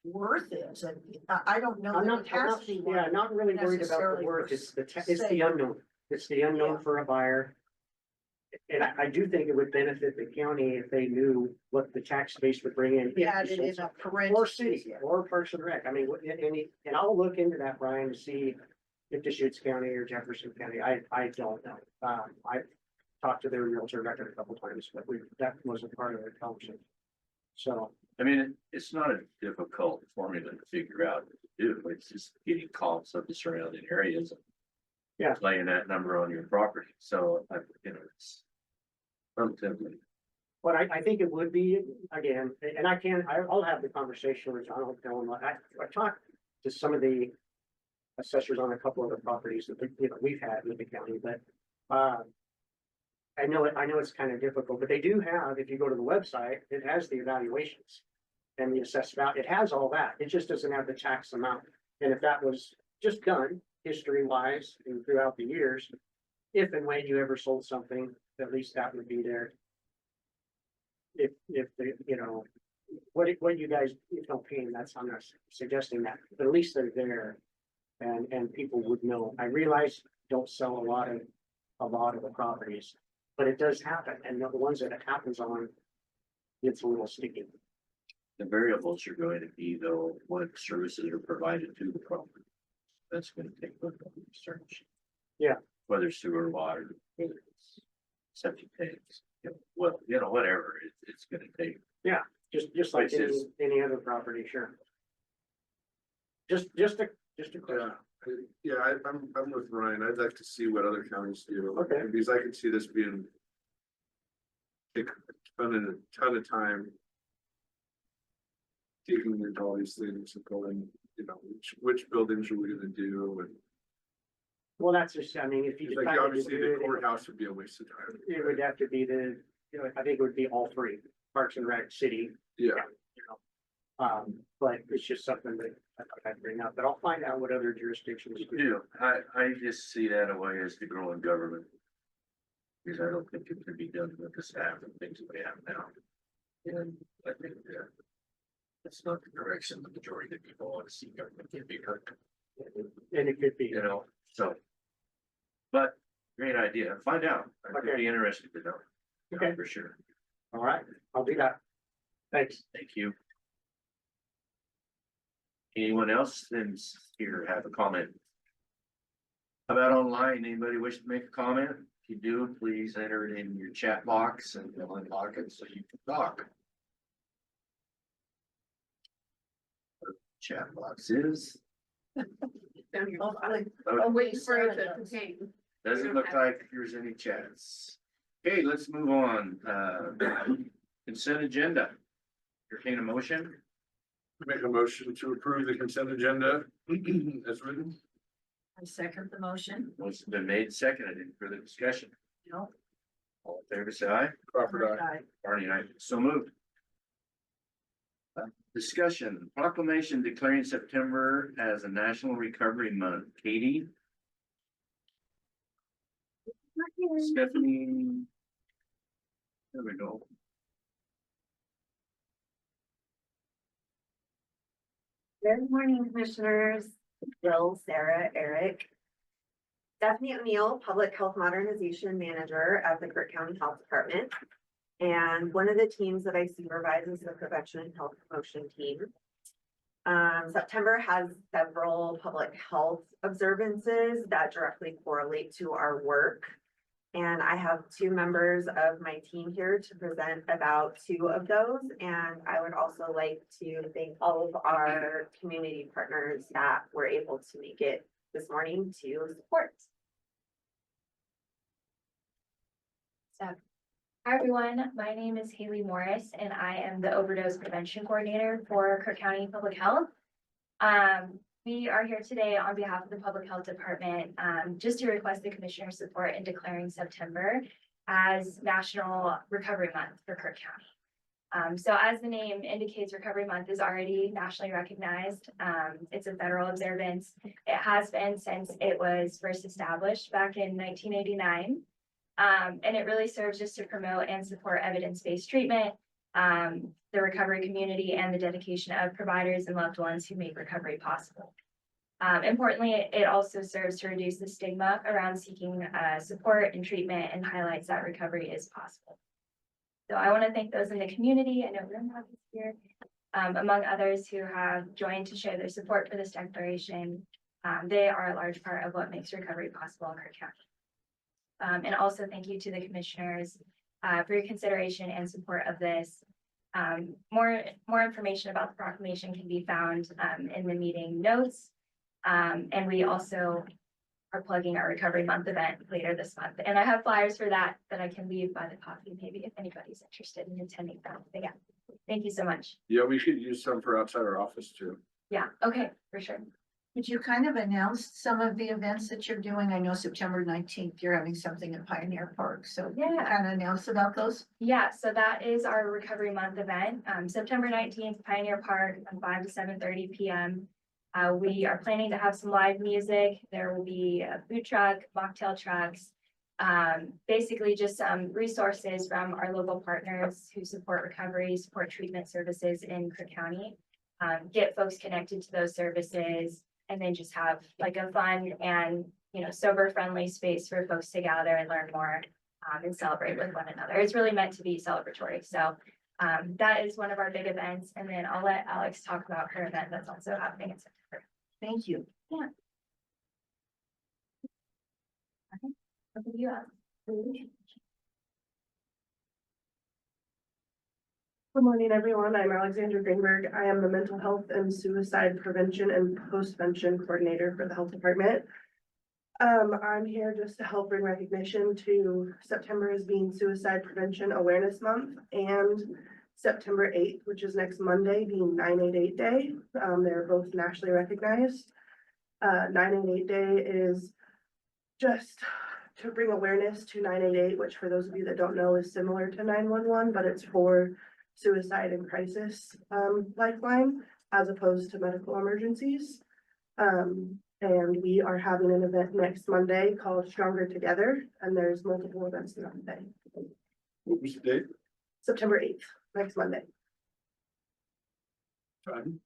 Speaker 5: worth is. And I don't know
Speaker 10: I'm
Speaker 5: that
Speaker 10: not,
Speaker 5: it has to be. one
Speaker 10: yeah, not really worried about
Speaker 5: necessarily
Speaker 10: the work,
Speaker 5: for
Speaker 10: it's the
Speaker 5: sale.
Speaker 10: unknown, it's the unknown
Speaker 5: Yeah.
Speaker 10: for a buyer. And I do think it would benefit the county if they knew what the tax base would bring in. if you
Speaker 5: Added
Speaker 10: sold
Speaker 5: in a
Speaker 10: something. Or
Speaker 5: parentheses.
Speaker 10: city, or Parks and Rec, I mean, and I'll look into that, Brian, to see if Deschutes County or Jefferson County, I don't know. I've talked to their realtor record a couple times, but that wasn't part of their conversation. So,
Speaker 1: I mean, it's not a difficult formula to figure out what to do. It's just getting comps of the surrounding areas.
Speaker 10: Yeah.
Speaker 1: Laying that number on your property. So, it's relatively.
Speaker 10: but I think it would be, again, and I'll have the conversation with John, I'll tell him, I talked to some of the assessors on a couple of the properties that, we've had with the county, but, I know it's kind of difficult, but they do have, if you go to the website, it has the evaluations and the assessed value. It has all that. It just doesn't have the tax amount. And if that was just done history wise and throughout the years, if and when you ever sold something, at least that would be there. If the, what you guys, don't pay, I'm not suggesting that, but at least they're there. And people would know. I realize don't sell a lot of the properties, but it does happen. And the ones that it happens on, it's a little sticky.
Speaker 1: The variables are going to be though, what services are provided to the property. That's gonna take a little research.
Speaker 10: Yeah.
Speaker 1: Whether sewer, water, whether it's septic tanks, well, whatever, it's gonna take.
Speaker 10: just like
Speaker 1: Which
Speaker 10: any,
Speaker 1: is-
Speaker 10: any other property, sure. Just a question.
Speaker 7: Yeah, I'm with Ryan. I'd like to see what other counties do.
Speaker 10: Okay.
Speaker 7: Because I could see this being. Take a ton of time. Digging into all these things and going, which buildings are we gonna do and
Speaker 10: Well, that's just, I mean, if you
Speaker 7: like
Speaker 10: decided to
Speaker 7: obviously
Speaker 10: do
Speaker 7: the
Speaker 10: it,
Speaker 7: courthouse would be a waste of time.
Speaker 10: it would have to be I think it would be all three, Parks and Rec, City,
Speaker 7: Yeah,
Speaker 10: you know. But it's just something that I thought I'd bring up, but I'll find out what other jurisdictions do.
Speaker 1: do. I just see that a way as to grow in government. Because I don't think it can be done with the staff and things that we have now. And I think that's not the direction the majority of people want to see government can be heard,
Speaker 10: And it could be,
Speaker 1: so. But great idea. Find out. I could
Speaker 10: Okay.
Speaker 1: be interested to know.
Speaker 10: Okay.
Speaker 1: For sure.
Speaker 10: all right, I'll do that. Thanks.
Speaker 1: Thank you. Anyone else that's here have a comment? How about online? Anybody wish to make a comment? If you do, please enter it in your chat box and we'll unlock it so you can talk. Chat box is,
Speaker 5: I'll wait for it to contain.
Speaker 1: doesn't look like there's any chats. Okay, let's move on. Consent agenda. Entertain a motion.
Speaker 7: make a motion to approve the consent agenda as written.
Speaker 5: I second the motion.
Speaker 1: Motion's been made, seconded. Any further discussion?
Speaker 5: No.
Speaker 1: All in favor, say aye.
Speaker 7: Crawford, aye.
Speaker 1: Barney and I, so moved. Discussion, proclamation declaring September as a National Recovery Month. Katie? Stephanie? There we go.
Speaker 11: Good morning, commissioners. Bill, Sarah, Eric. Stephanie O'Neill, Public Health Modernization Manager at the Crook County Health Department. And one of the teams that I supervise is the Prevention and Health Promotion Team. September has several public health observances that directly correlate to our work. And I have two members of my team here to present about two of those. And I would also like to thank all of our community partners that were able to make it this morning to support.
Speaker 4: Hi, everyone. My name is Haley Morris, and I am the Overdose Prevention Coordinator for Crook County Public Health. We are here today on behalf of the Public Health Department, just to request the Commissioner's support in declaring September as National Recovery Month for Crook County. So as the name indicates, Recovery Month is already nationally recognized. It's a federal observance. It has been since it was first established back in 1989. And it really serves just to promote and support evidence-based treatment, the recovery community, and the dedication of providers and loved ones who make recovery possible. Importantly, it also serves to reduce the stigma around seeking support and treatment, and highlights that recovery is possible. So I want to thank those in the community. I know Rim is here, among others who have joined to share their support for this declaration. They are a large part of what makes recovery possible in Crook County. And also thank you to the commissioners for your consideration and support of this. More information about the proclamation can be found in the meeting notes. And we also are plugging our Recovery Month event later this month. And I have flyers for that I can leave by the coffee, maybe if anybody's interested in attending that. But yeah, thank you so much.
Speaker 7: Yeah, we could use some for outside our office too.
Speaker 4: Yeah, okay, for sure.
Speaker 5: Could you kind of announce some of the events that you're doing? I know September 19th, you're having something at Pioneer Park, so can you
Speaker 4: Yeah.
Speaker 5: kind of announce about those?
Speaker 4: Yeah, so that is our Recovery Month event, September 19th, Pioneer Park from 5 to 7:30 p.m. We are planning to have some live music. There will be a food truck, mocktail trucks, basically just some resources from our local partners who support recovery, support treatment services in Crook County. Get folks connected to those services, and then just have like a fun and, sober friendly space for folks to gather and learn more and celebrate with one another. It's really meant to be celebratory. So That is one of our big events, and then I'll let Alex talk about her event that's also happening in September.
Speaker 5: Thank you.
Speaker 4: Over to you, Alex.
Speaker 12: Good morning, everyone. I'm Alexandra Greenberg. I am the Mental Health and Suicide Prevention and Postvention Coordinator for the Health Department. I'm here just to help bring recognition to September as being Suicide Prevention Awareness Month and September 8th, which is next Monday, being 988 Day. They're both nationally recognized. 988 Day is just to bring awareness to 988, which for those of you that don't know is similar to 911, but it's for suicide and crisis lifeline as opposed to medical emergencies. And we are having an event next Monday called Stronger Together, and there's multiple events throughout the day.
Speaker 7: What was the date?
Speaker 12: September 8th, next Monday.
Speaker 7: Time?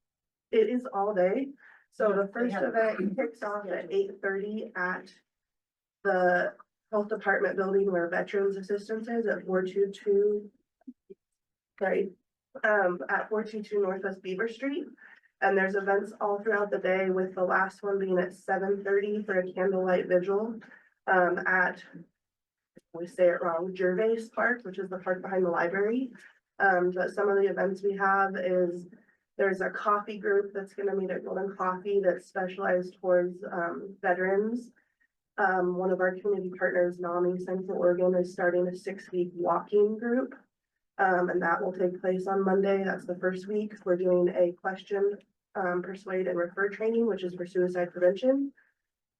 Speaker 12: It is all day. So the
Speaker 5: They
Speaker 12: first
Speaker 5: have a
Speaker 12: event kicks off at 8:30 at the Health Department building where Veterans Assistance is at 422. Sorry, at 422 Northwest Beaver Street. And there's events all throughout the day, with the last one being at 7:30 for a candlelight vigil at, we say it wrong, Gervais Park, which is the park behind the library. But some of the events we have is there's a coffee group that's gonna meet at Golden Coffee that's specialized towards veterans. One of our community partners, NAMI Central Oregon, is starting a 6-week walking group. And that will take place on Monday. That's the first week. We're doing a question, persuade and refer training, which is for suicide prevention.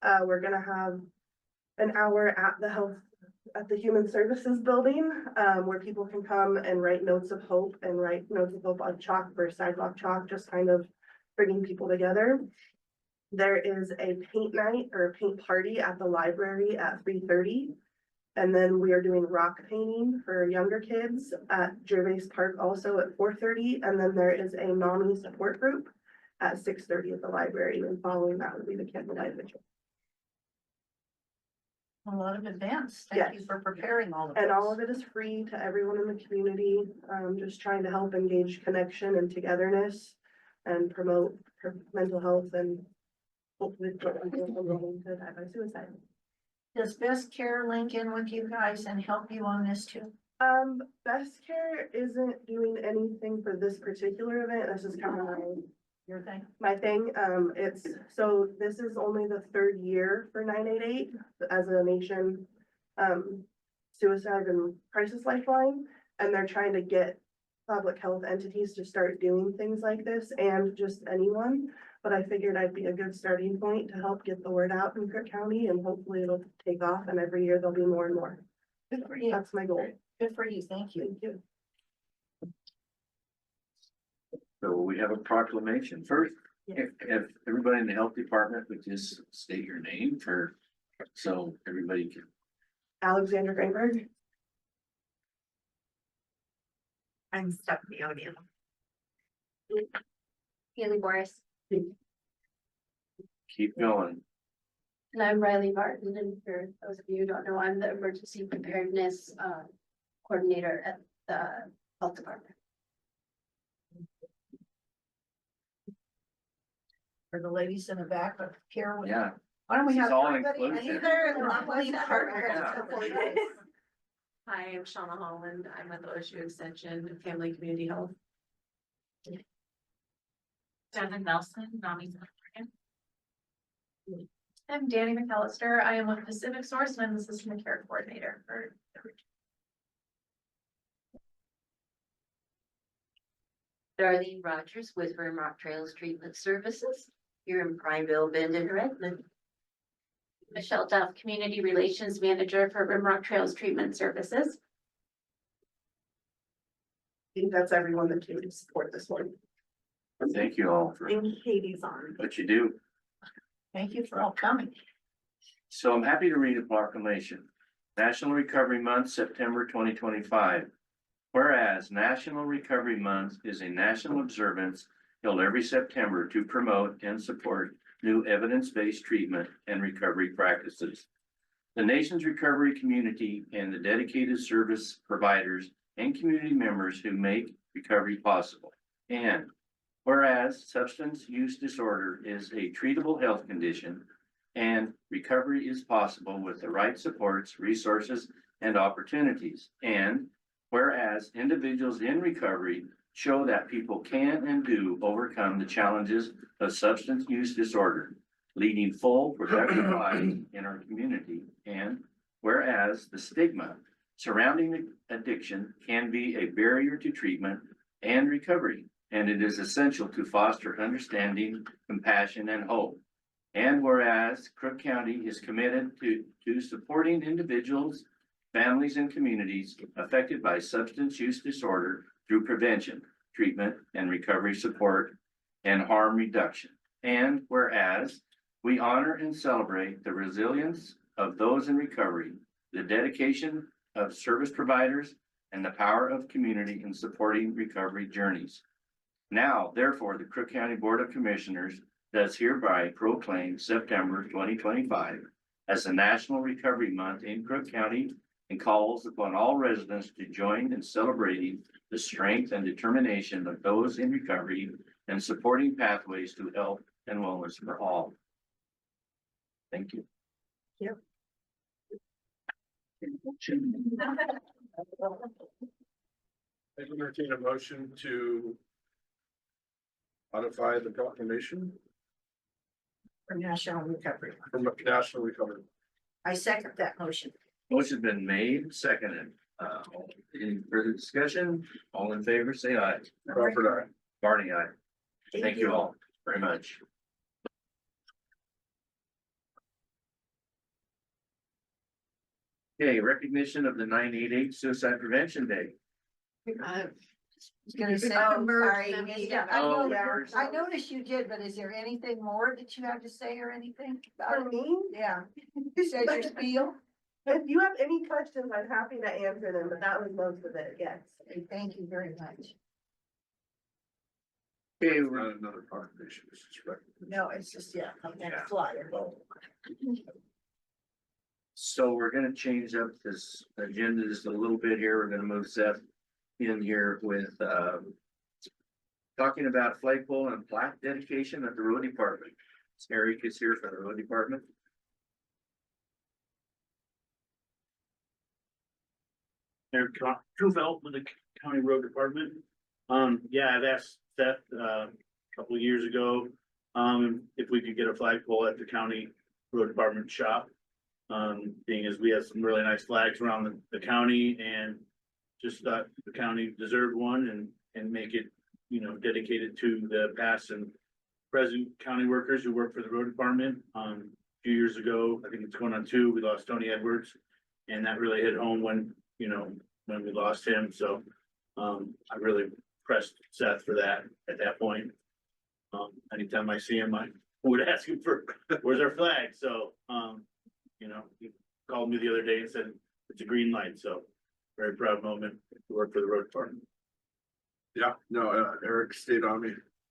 Speaker 12: We're gonna have an hour at the Human Services Building, where people can come and write notes of hope on chalk for sidewalk chalk, just kind of bringing people together. There is a paint night or a paint party at the library at 3:30. And then we are doing rock painting for younger kids at Gervais Park also at 4:30. And then there is a NAMI support group at 6:30 at the library. And following that would be the candlelight vigil.
Speaker 5: A lot of events. Thank you
Speaker 12: Yes.
Speaker 5: for preparing all of
Speaker 12: And all
Speaker 5: this.
Speaker 12: of it is free to everyone in the community. Just trying to help engage connection and togetherness and promote mental health and hopefully prevent people to die by suicide.
Speaker 5: Does Best Care link in with you guys and help you on this too?
Speaker 12: Best Care isn't doing anything for this particular event. This is kind of
Speaker 5: Your thing?
Speaker 12: my thing. This is only the 3rd year for 988 as a nation, suicide and crisis lifeline. And they're trying to get public health entities to start doing things like this and just anyone. But I figured I'd be a good starting point to help get the word out in Crook County, and hopefully it'll take off, and every year there'll be more and more.
Speaker 5: Good for you.
Speaker 12: That's my goal.
Speaker 5: Good for you. Thank you.
Speaker 12: Thank you.
Speaker 1: So we have a proclamation first.
Speaker 12: Yes.
Speaker 1: If everybody in the health department would just state your name so everybody can.
Speaker 12: Alexandra Greenberg.
Speaker 11: I'm Stephanie O'Neill.
Speaker 4: Haley Boris.
Speaker 1: Keep going.
Speaker 13: And I'm Riley Martin, and for those of you who don't know, I'm the emergency preparedness coordinator at the health department.
Speaker 5: For the ladies in the back of here.
Speaker 1: Yeah.
Speaker 5: Why don't we
Speaker 1: This
Speaker 5: have
Speaker 1: is all
Speaker 5: everybody and
Speaker 1: inclusive.
Speaker 5: either lovely partner?
Speaker 1: Yeah.
Speaker 13: Hi, I'm Shauna Holland. I'm with OSU Extension Family Community Health.
Speaker 14: Devin Nelson, NAMI.
Speaker 13: I'm Danny McAllister. I am with Pacific Source and I'm the system care coordinator for the region.
Speaker 14: Darlene Rogers with Rimrock Trails Treatment Services. You're in Prineville, Bend and Redmond.
Speaker 13: Michelle Duff, Community Relations Manager for Rimrock Trails Treatment Services.
Speaker 12: I think that's everyone that came to support this one.
Speaker 1: Thank you all for
Speaker 12: And Katie's on.
Speaker 1: what you do.
Speaker 5: Thank you for all coming.
Speaker 1: So I'm happy to read a proclamation. National Recovery Month, September 2025. Whereas National Recovery Month is a national observance held every September to promote and support new evidence-based treatment and recovery practices. The nation's recovery community and the dedicated service providers and community members who make recovery possible. And whereas substance use disorder is a treatable health condition and recovery is possible with the right supports, resources, and opportunities. And whereas individuals in recovery show that people can and do overcome the challenges of substance use disorder, leading full, productive lives in our community. And whereas the stigma surrounding addiction can be a barrier to treatment and recovery, and it is essential to foster understanding, compassion, and hope. And whereas Crook County is committed to supporting individuals, families, and communities affected by substance use disorder through prevention, treatment, and recovery support and harm reduction. And whereas we honor and celebrate the resilience of those in recovery, the dedication of service providers, and the power of community in supporting recovery journeys. Now, therefore, the Crook County Board of Commissioners does hereby proclaim September 2025 as the National Recovery Month in Crook County and calls upon all residents to join in celebrating the strength and determination of those in recovery and supporting pathways to health and wellness for all. Thank you.
Speaker 7: I entertain a motion to modify the proclamation
Speaker 5: For national recovery.
Speaker 7: from national recovery.
Speaker 5: I second that motion.
Speaker 1: Motion's been made, seconded. Any further discussion? All in favor, say aye.
Speaker 7: Crawford, aye.
Speaker 1: Barney, aye. Thank you all very much. Okay, recognition of the 988 Suicide Prevention Day.
Speaker 5: I was gonna say.
Speaker 11: Oh,
Speaker 5: emergency.
Speaker 11: sorry.
Speaker 5: Yeah,
Speaker 1: Oh,
Speaker 5: I
Speaker 1: emergency.
Speaker 5: noticed you did, but is there anything more that you have to say or anything?
Speaker 12: For
Speaker 5: about it?
Speaker 12: me,
Speaker 5: Yeah, you said your spiel.
Speaker 12: if you have any questions, I'm happy to answer them, but that was most of it, yes.
Speaker 5: Okay, thank you very much.
Speaker 1: Okay,
Speaker 7: It's not another proclamation, it's just recognition.
Speaker 5: No, it's just, yeah, I'm gonna
Speaker 1: Yeah.
Speaker 5: flyer.
Speaker 1: so we're gonna change up this agenda just a little bit here. We're gonna move Seth in here with, talking about flagpole and plaque dedication at the road department. Eric is here for the road department.
Speaker 8: Eric Trufelt with the County Road Department. Yeah, I've asked Seth, a couple of years ago, if we could get a flagpole at the county road department shop. Being as we have some really nice flags around the county and just thought the county deserved one and make it, you know, dedicated to the past and present county workers who work for the road department. A few years ago, I think it's going on 2, we lost Tony Edwards. And that really hit home when, you know, when we lost him. So, I really pressed Seth for that at that point. Anytime I see him, I would ask him for, where's our flag? So, you know, he called me the other day and said, it's a green light. So very proud moment to work for the road department.
Speaker 7: Yeah, no, Eric stayed on me,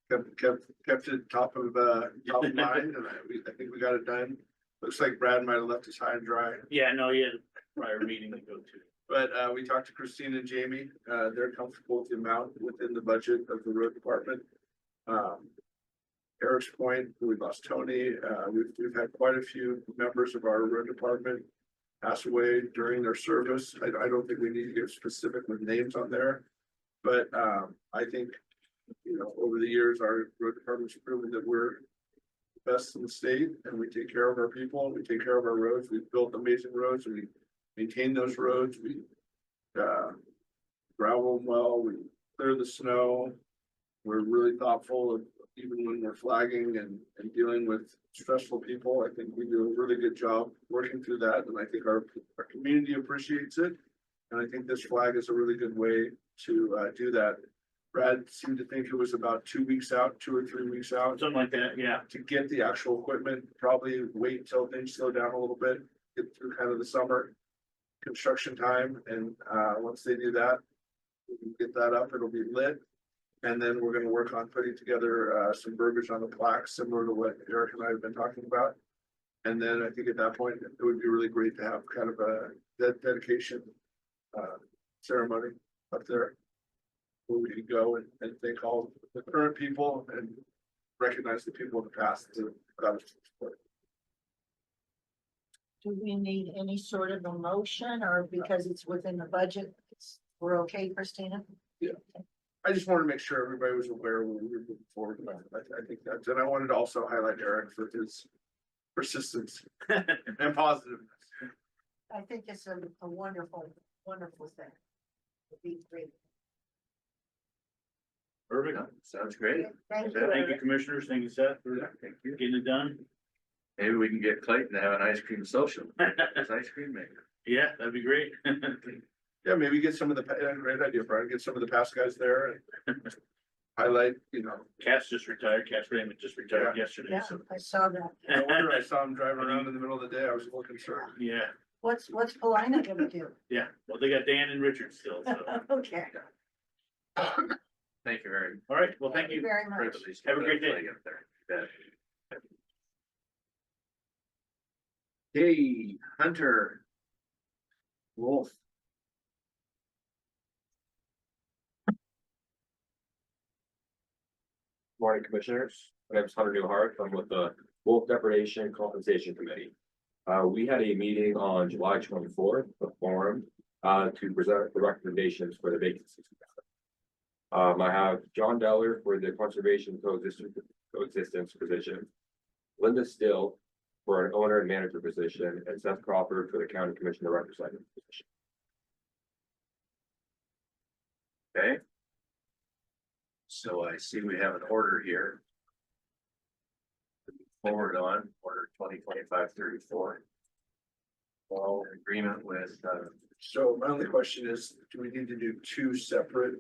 Speaker 7: kept it top of mind, and I think we got it done. Looks like Brad might have left us high and dry,
Speaker 8: Yeah, no, he had a prior meeting to go to.
Speaker 7: but we talked to Christine and Jamie, they're comfortable with the amount within the budget of the road department. Eric's point, we lost Tony, we've had quite a few members of our road department pass away during their service. I don't think we need to give specific with names on there. But I think, you know, over the years, our road department's proven that we're the best in the state and we take care of our people, we take care of our roads. We've built amazing roads, we maintain those roads, we gravel them well, we clear the snow. We're really thoughtful of even when we're flagging and dealing with stressful people. I think we do a really good job working through that, and I think our community appreciates it. And I think this flag is a really good way to do that. Brad seemed to think it was about 2 weeks out, 2 or 3 weeks out.
Speaker 8: Something like that, yeah.
Speaker 7: To get the actual equipment, probably wait until things slow down a little bit, get through kind of the summer construction time, and once they do that, we can get that up, it'll be lit. And then we're gonna work on putting together some verbiage on the plaque, similar to what Eric and I have been talking about. And then I think at that point, it would be really great to have kind of a dedication ceremony. up there. Where we could go and thank all the current people and recognize the people in the past that got us to this point.
Speaker 5: Do we need any sort of a motion or because it's within the budget, we're okay, Christina?
Speaker 7: I just wanted to make sure everybody was aware when we were moving forward. I think that's, and I wanted to also highlight Eric for his persistence and positiveness.
Speaker 5: I think it's a wonderful, wonderful thing. It'd be great.
Speaker 8: Perfect.
Speaker 1: Sounds great.
Speaker 5: Thank you.
Speaker 8: Thank you, commissioners. Thank you, Seth, for getting it done.
Speaker 1: Maybe we can get Clayton to have an ice cream social. It's ice cream maker.
Speaker 8: Yeah, that'd be great.
Speaker 7: Yeah, maybe get some of the, great idea, Brian, get some of the past guys there and highlight, you know.
Speaker 8: Cass just retired. Cass Raymond just retired yesterday,
Speaker 5: Yeah,
Speaker 8: so.
Speaker 5: I saw that.
Speaker 7: No wonder I saw him driving around in the middle of the day. I was a little concerned.
Speaker 8: Yeah,
Speaker 5: What's Paulina gonna do?
Speaker 8: yeah. Well, they got Dan and Richard still, so.
Speaker 5: Okay,
Speaker 1: Thank you very much.
Speaker 8: All right, well, thank
Speaker 5: thank you
Speaker 8: you.
Speaker 5: very much.
Speaker 1: Privilege to
Speaker 8: Have a great day.
Speaker 1: play up there. Hey, Hunter. Wolf.
Speaker 15: Morning, Commissioners. My name is Hunter Newhart. I'm with the Wolf Depredation Compensation Committee. We had a meeting on July 24th, a forum, to present the recommendations for the vacancies. I have John Deller for the Conservation Coexistence position, Linda Still for an owner and manager position, and Seth Crawford for the County Commissioner representative position.
Speaker 1: Okay. So I see we have an order here. Forward on order 2025-34. All in agreement with,
Speaker 7: So my only question is, do we need to do two separate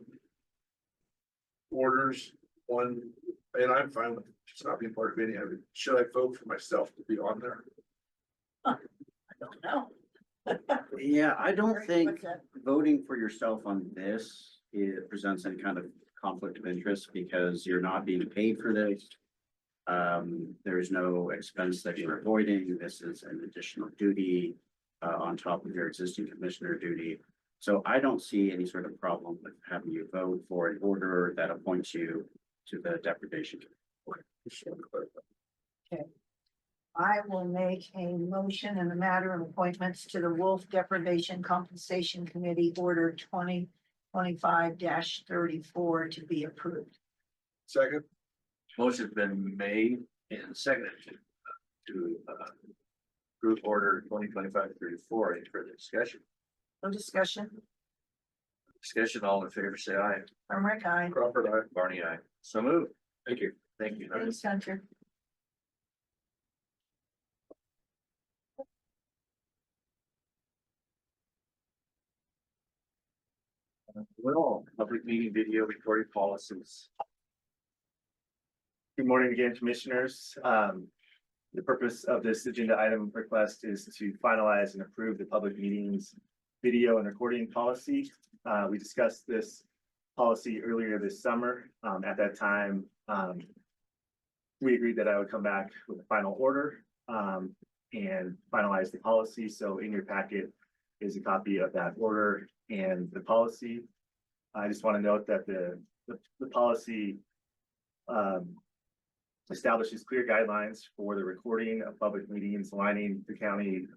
Speaker 7: orders? One, and I'm fine with just not being part of any of it. Should I vote for myself to be on there?
Speaker 5: I don't know.
Speaker 16: Yeah, I don't think
Speaker 5: What's that?
Speaker 16: voting for yourself on this, it presents any kind of conflict of interest because you're not being paid for this. There is no expense that you're avoiding. This is an additional duty on top of your existing commissioner duty. So I don't see any sort of problem with having you vote for an order that appoints you to the depredation.
Speaker 5: Okay. I will make a motion in the matter of appointments to the Wolf Deprivation Compensation Committee Order 2025-34 to be approved.
Speaker 7: Second,
Speaker 1: motion's been made and seconded to group order 2025-34. Any further discussion?
Speaker 5: No discussion.
Speaker 1: Discussion, all in favor, say aye.
Speaker 5: From Rick, I.
Speaker 7: Crawford, I.
Speaker 1: Barney, aye. So moved.
Speaker 15: Thank you.
Speaker 1: Thank you.
Speaker 5: Thanks, Hunter.
Speaker 1: Well, public meeting video recording policies.
Speaker 6: Good morning again, commissioners. The purpose of this agenda item request is to finalize and approve the public meetings video and recording policy. We discussed this policy earlier this summer. At that time, we agreed that I would come back with a final order and finalize the policy. So in your packet is a copy of that order and the policy. I just want to note that the policy establishes clear guidelines for the recording of public meetings, aligning the county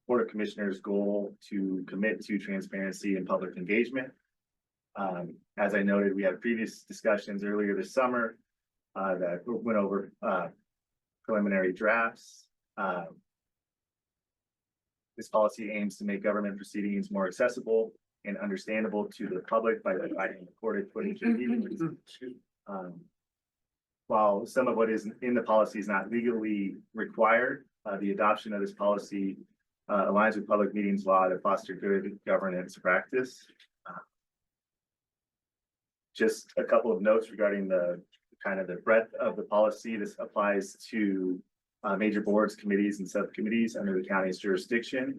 Speaker 6: Board of Commissioners' goal to commit to transparency and public engagement. As I noted, we had previous discussions earlier this summer that went over preliminary drafts. This policy aims to make government proceedings more accessible and understandable to the public by providing recorded footage of meetings. While some of what is in the policy is not legally required, the adoption of this policy aligns with public meetings law to foster good governance practice. Just a couple of notes regarding the kind of the breadth of the policy. This applies to major boards, committees, and subcommittees under the county's jurisdiction.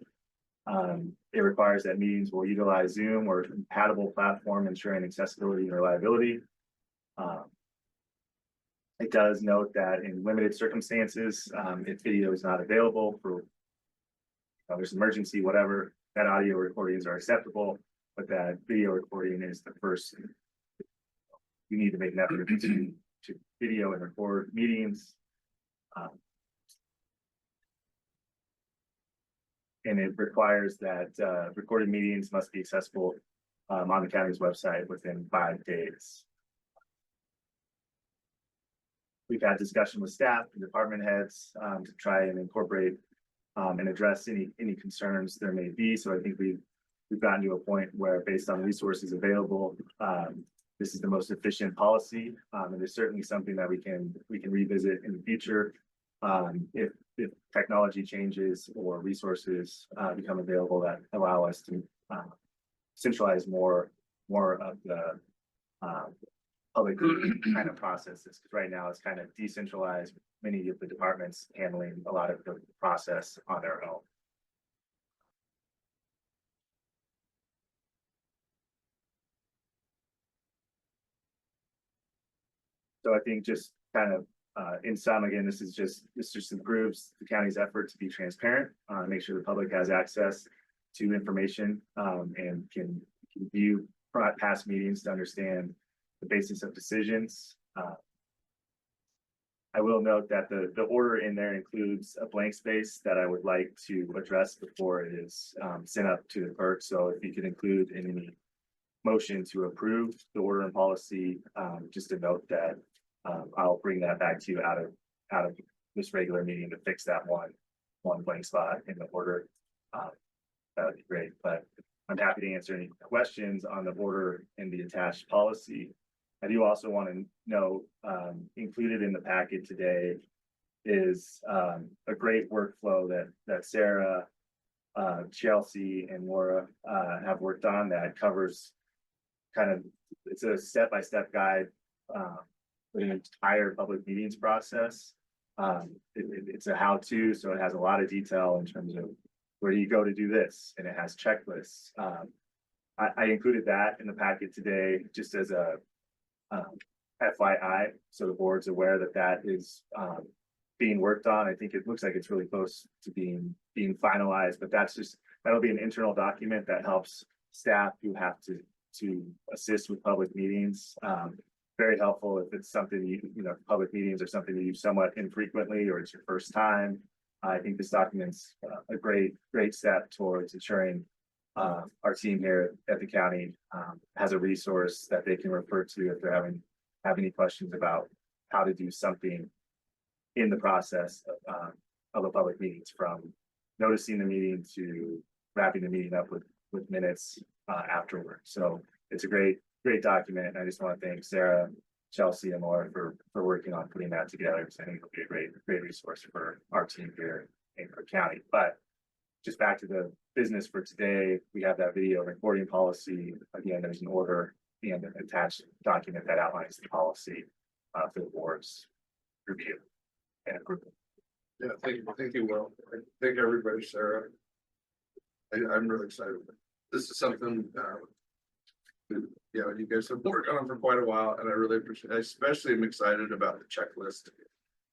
Speaker 6: It requires that meetings will utilize Zoom or a compatible platform, ensuring accessibility and reliability. It does note that in limited circumstances, if video is not available for there's emergency, whatever, that audio recordings are acceptable. but that video recording is the first. You need to make an effort to video and record meetings. And it requires that recorded meetings must be accessible on the county's website within 5 days. We've had discussion with staff and department heads to try and incorporate and address any concerns there may be. So I think we've gotten to a point where, based on resources available, this is the most efficient policy, and it's certainly something that we can revisit in the future if technology changes or resources become available that allow us to centralize more of the public kind of processes. Because right now it's kind of decentralized. Many of the departments handling a lot of the process on their own. So I think just kind of in sum, again, this just improves the county's effort to be transparent, make sure the public has access to information and can view past meetings to understand the basis of decisions. I will note that the order in there includes a blank space that I would like to address before it is sent up to the clerk. So if you could include in any motion to approve the order and policy, just to note that I'll bring that back to you out of this regular meeting to fix that one blank spot in the order. That would be great, but I'm happy to answer any questions on the order and the attached policy. I do also want to know, included in the packet today is a great workflow that Sarah, Chelsea, and Laura have worked on that covers it's a step-by-step guide for the entire public meetings process. It's a how-to, so it has a lot of detail in terms of where you go to do this, and it has checklists. I included that in the packet today just as a FYI, so the board's aware that is being worked on. I think it looks like it's really close to being finalized, but that'll be an internal document that helps staff who have to assist with public meetings. Very helpful if it's something public meetings are something you use somewhat infrequently or it's your first time. I think this document's a great step towards ensuring our team here at the county has a resource that they can refer to if they're have any questions about how to do something in the process of a public meetings, from noticing the meeting to wrapping the meeting up with minutes afterward. So it's a great document, and I just want to thank Sarah, Chelsea, and Laura for working on putting that together, because I think it'll be a great resource for our team here in Crook County. But just back to the business for today, we have that video recording policy. Again, there's an order and an attached document that outlines the policy for the board's review and approval.
Speaker 7: Yeah, thank you, Will. Thank everybody, Sarah. I'm really excited. This is something, you guys have worked on for quite a while, and I really appreciate it. I especially am excited about the checklist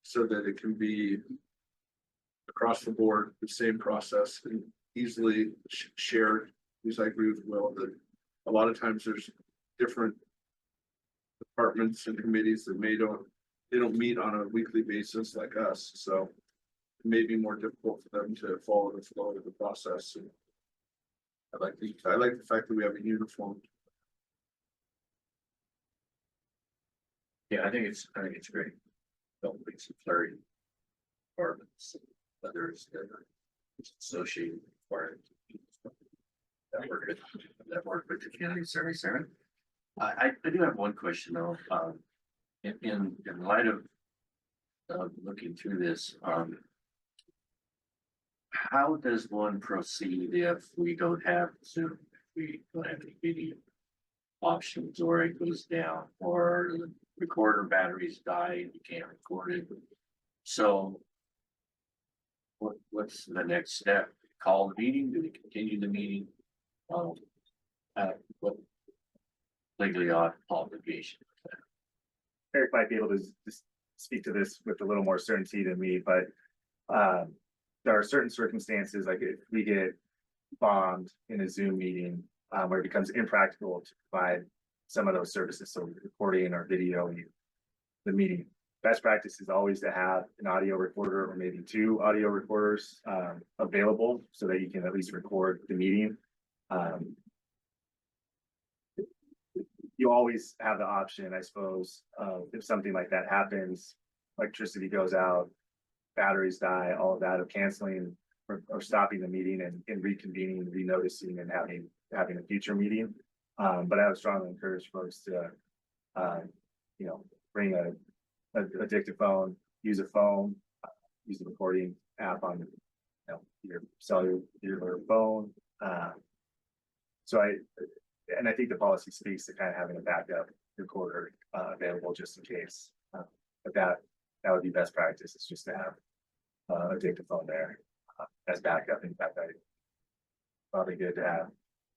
Speaker 7: so that it can be across the board, the same process, and easily shared. Because I agree with Will that a lot of times there's different departments and committees that they don't meet on a weekly basis like us, so it may be more difficult for them to follow the flow of the process. And I like the fact that we have a uniform.
Speaker 1: Yeah, I think it's great. Don't make some clarity. Departments, whether it's associated or that work with the county. Sorry, Sarah. I do have one question though. In light of looking through this, how does one proceed if we don't have Zoom, if we don't have any video options, or it goes down, or the recorder batteries die and you can't record it? So what's the next step? Call the meeting? Do we continue the meeting? What legally obligation?
Speaker 6: Eric might be able to just speak to this with a little more certainty than me, but there are certain circumstances, like if we get bombed in a Zoom meeting, where it becomes impractical to provide some of those services, so recording or video, the meeting. Best practice is always to have an audio recorder or maybe two audio recorders available so that you can at least record the meeting. You always have the option, I suppose, if something like that happens, electricity goes out, batteries die, all of that, of canceling or stopping the meeting and reconvening, renoticing and having a future meeting. But I would strongly encourage folks to, bring a dictaphone, use a phone, use the recording app on, your cellular phone. So I think the policy speaks to kind of having a backup recorder available just in case. But that would be best practice, is just to have a dictaphone there as backup. In fact, probably good to have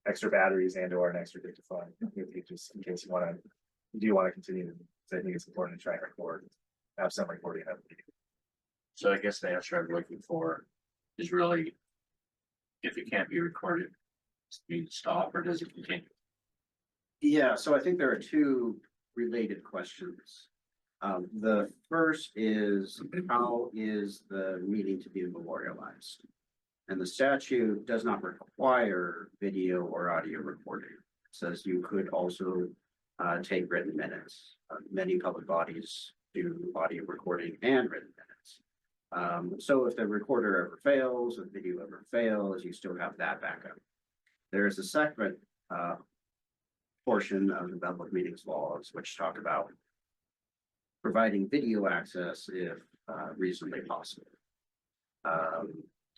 Speaker 6: extra batteries and or an extra dictaphone with you, just in case you do want to continue. So I think it's important to try and have some recording of the video.
Speaker 1: So I guess the answer I'm looking for is really, if it can't be recorded, does it need to stop or does it continue?
Speaker 16: Yeah, so I think there are two related questions. The first is, how is the meeting to be memorialized? And the statute does not require video or audio recording. It says you could also take written minutes. Many public bodies do audio recording and written minutes. So if the recorder ever fails, or the video ever fails, you still have that backup. There is a separate portion of the public meetings laws which talk about providing video access if reasonably possible.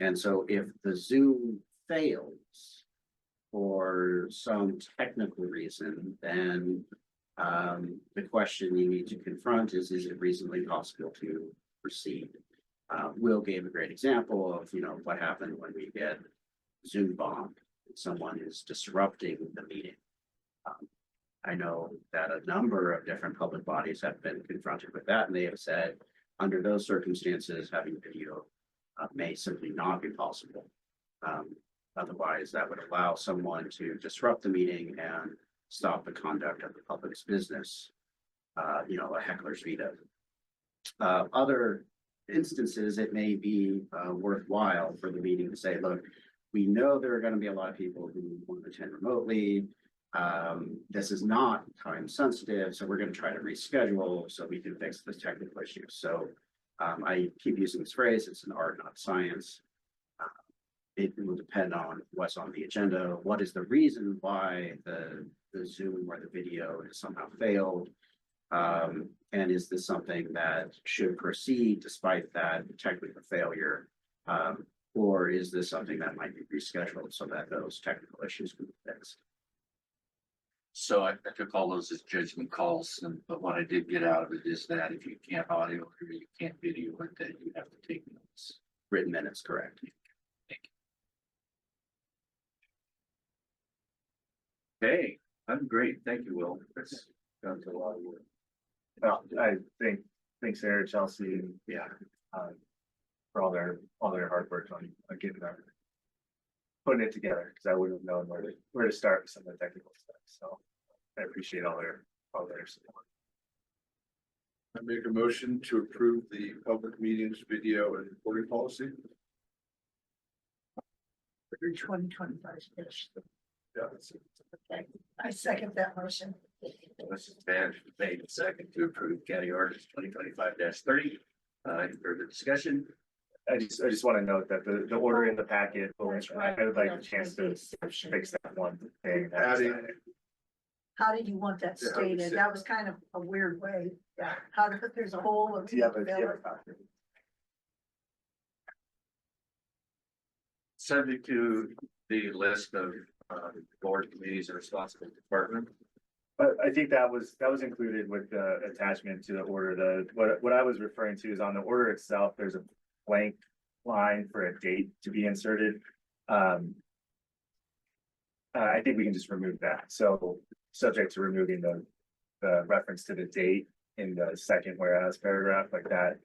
Speaker 16: And so if the Zoom fails for some technical reason, then the question you need to confront is it reasonably possible to proceed? Will gave a great example of, what happened when we get Zoom bombed. Someone is disrupting the meeting. I know that a number of different public bodies have been confronted with that, and they have said, under those circumstances, having video may simply not be possible. Otherwise, that would allow someone to disrupt the meeting and stop the conduct of the public's business. A heckler's veto. Other instances, it may be worthwhile for the meeting to say, look, we know there are going to be a lot of people who want to attend remotely. This is not time sensitive, so we're going to try to reschedule so we can fix this technical issue. So I keep using this phrase, it's an art, not science. It will depend on what's on the agenda. What is the reason why the Zoom or the video has somehow failed? And is this something that should proceed despite that technical failure? Or is this something that might be rescheduled so that those technical issues can be fixed?
Speaker 1: So I took all those as judgment calls, but what I did get out of it is that if you can't audio or you can't video it, then you have to take notes.
Speaker 16: Written minutes, correct.
Speaker 1: Okay, I'm great. Thank you, Will. That's done a lot of work.
Speaker 6: Well, I think Sarah, Chelsea, and for all their hard work on getting that, putting it together, because I wouldn't have known where to start with some of the technical stuff. So I appreciate all their support.
Speaker 7: I make a motion to approve the public meetings, video and recording policy.
Speaker 5: 2025.
Speaker 7: Yeah, that's it.
Speaker 5: Okay, I second that motion.
Speaker 1: This is made second to approve County Ordinance 2025-30. Any further discussion?
Speaker 6: I just want to note that the order in the packet, I would like a chance to fix that one thing.
Speaker 5: How did you want that
Speaker 7: Yeah, how would you
Speaker 5: stated?
Speaker 7: say-
Speaker 5: That was kind of a weird way. How to, there's a whole. of-
Speaker 6: Do you have a copy?
Speaker 1: Subject to the list of board committees and responsible department.
Speaker 6: But I think that was included with the attachment to the order. What I was referring to is on the order itself, there's a blank line for a date to be inserted. I think we can just remove that. So subject to removing the reference to the date in the second whereas paragraph like that.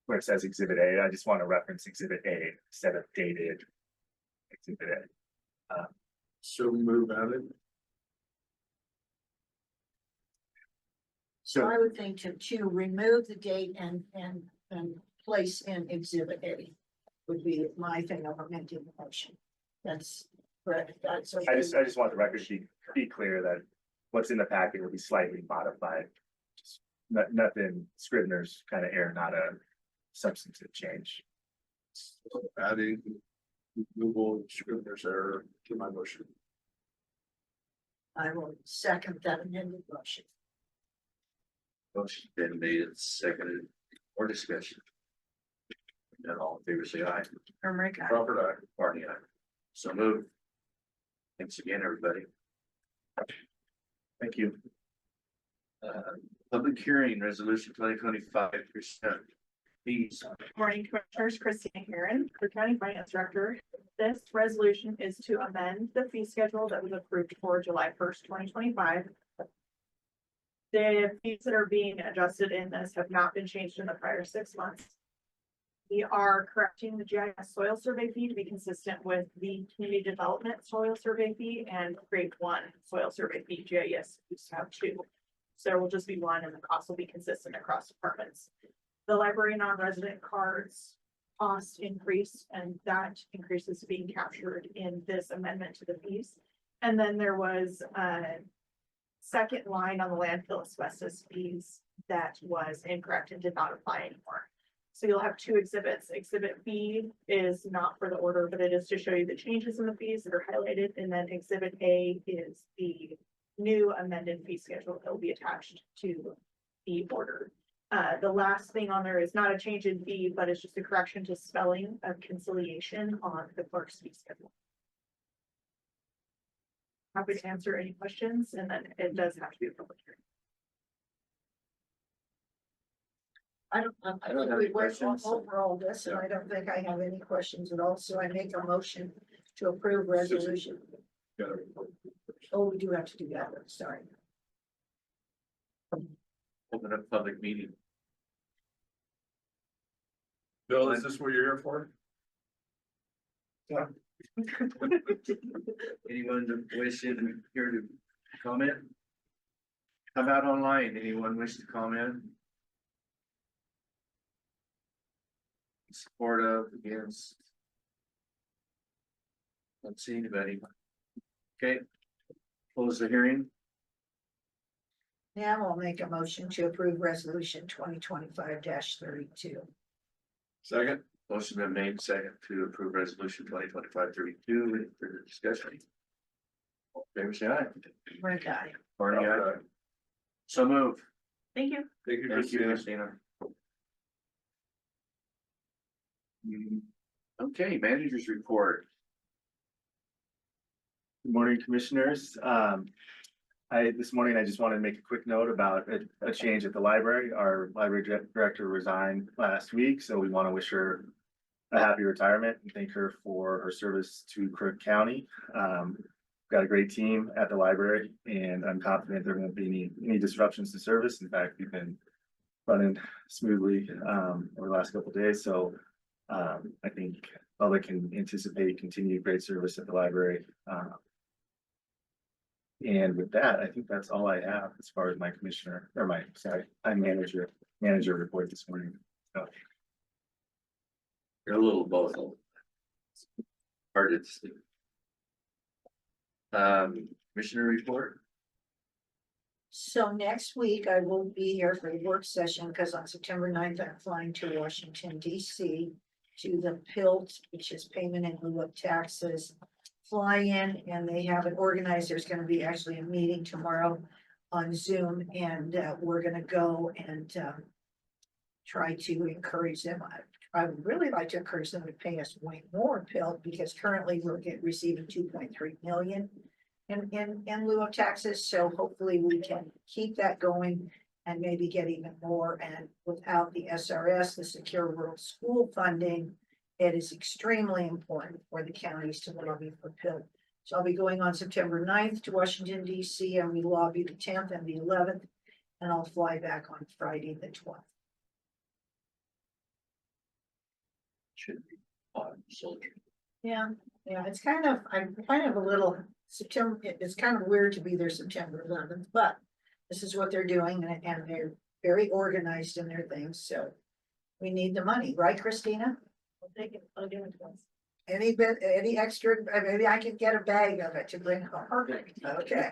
Speaker 6: Where it says exhibit A, I just want to reference exhibit A instead of dated exhibit A.
Speaker 7: So move at it.
Speaker 5: So I would think to remove the date and place in exhibit A would be my thing of amending the motion. That's correct. That's.
Speaker 6: I just want the record to be clear that what's in the packet will be slightly modified. Just nothing Scrivener's kind of error, not a substantive change.
Speaker 7: Adding Google Scrivener's error to my motion.
Speaker 5: I will second that amended motion.
Speaker 1: Motion been made and seconded, or discussion. None, all in favor, say aye.
Speaker 5: Herrick, aye.
Speaker 7: Crawford, aye.
Speaker 1: Barney, aye. So moved. Thanks again, everybody.
Speaker 6: Thank you.
Speaker 1: Public hearing, resolution 2025 percent fees.
Speaker 17: Morning, Commissioners, Christina Heron, Crook County Finance Director. This resolution is to amend the fee schedule that was approved for July 1st, 2025. The fees that are being adjusted in this have not been changed in the prior 6 months. We are correcting the GIS soil survey fee to be consistent with the community development soil survey fee and grade 1 soil survey fee. GIS used to have 2. So there will just be 1 and the cost will be consistent across departments. The library non-resident cards cost increase, and that increase is being captured in this amendment to the fees. And then there was a second line on the landfill asbestos fees that was incorrect and did not apply anymore. So you'll have 2 exhibits. Exhibit B is not for the order, but it is to show you the changes in the fees that are highlighted. And then exhibit A is the new amended fee schedule that will be attached to the order. The last thing on there is not a change in fee, but it's just a correction to spelling of conciliation on the clerk's fee schedule. Happy to answer any questions, and then it does have to be a public hearing.
Speaker 5: I don't think we went over all this, and I don't think I have any questions at all, so I make a motion to approve resolution. Oh, we do have to do that, sorry.
Speaker 1: Open up public meeting.
Speaker 7: Bill, is this what you're here for?
Speaker 1: Anyone wishing here to comment? How about online? Anyone wish to comment? Support of, against? Don't see anybody. Okay, close the hearing.
Speaker 5: Now I'll make a motion to approve resolution 2025-32.
Speaker 7: Second.
Speaker 1: Motion been made second to approve resolution 2025-32. Any further discussion? All in favor, say aye.
Speaker 5: Herrick, aye.
Speaker 1: Barney, aye. So move.
Speaker 17: Thank you.
Speaker 7: Thank you,
Speaker 1: Thank you,
Speaker 7: Christina.
Speaker 1: Christina. Okay, managers report.
Speaker 6: Good morning, Commissioners. This morning, I just wanted to make a quick note about a change at the library. Our library director resigned last week, so we want to wish her a happy retirement and thank her for her service to Crook County. Got a great team at the library, and I'm confident there won't be any disruptions to service. In fact, we've been running smoothly over the last couple of days, so I think public can anticipate continued great service at the library. And with that, I think that's all I have as far as my manager report this morning. So,
Speaker 1: You're a little both. Hard to see. Commissioner report.
Speaker 5: So next week I will be here for the work session because on September 9th, I'm flying to Washington DC to the PILT, which is payment in lieu of taxes. Fly in, and they have it organized. There's going to be actually a meeting tomorrow on Zoom, and we're going to go and try to encourage them. I would really like to encourage them to pay us way more PILT because currently we're receiving 2.3 million in lieu of taxes. So hopefully we can keep that going and maybe get even more. And without the SRS, the Secure Rural School funding, it is extremely important for the counties to lobby for PILT. So I'll be going on September 9th to Washington DC, and we lobby the 10th and the 11th, and I'll fly back on Friday the 12th.
Speaker 1: Should be on soldier.
Speaker 5: Yeah, yeah, I'm kind of a little, September, it's kind of weird to be there September 11th, but this is what they're doing and they're very organized in their things, so we need the money, right, Christina?
Speaker 17: We'll take it, I'll give it to us.
Speaker 5: Any bit, any extra, maybe I could get a bag of it to bring home. Okay.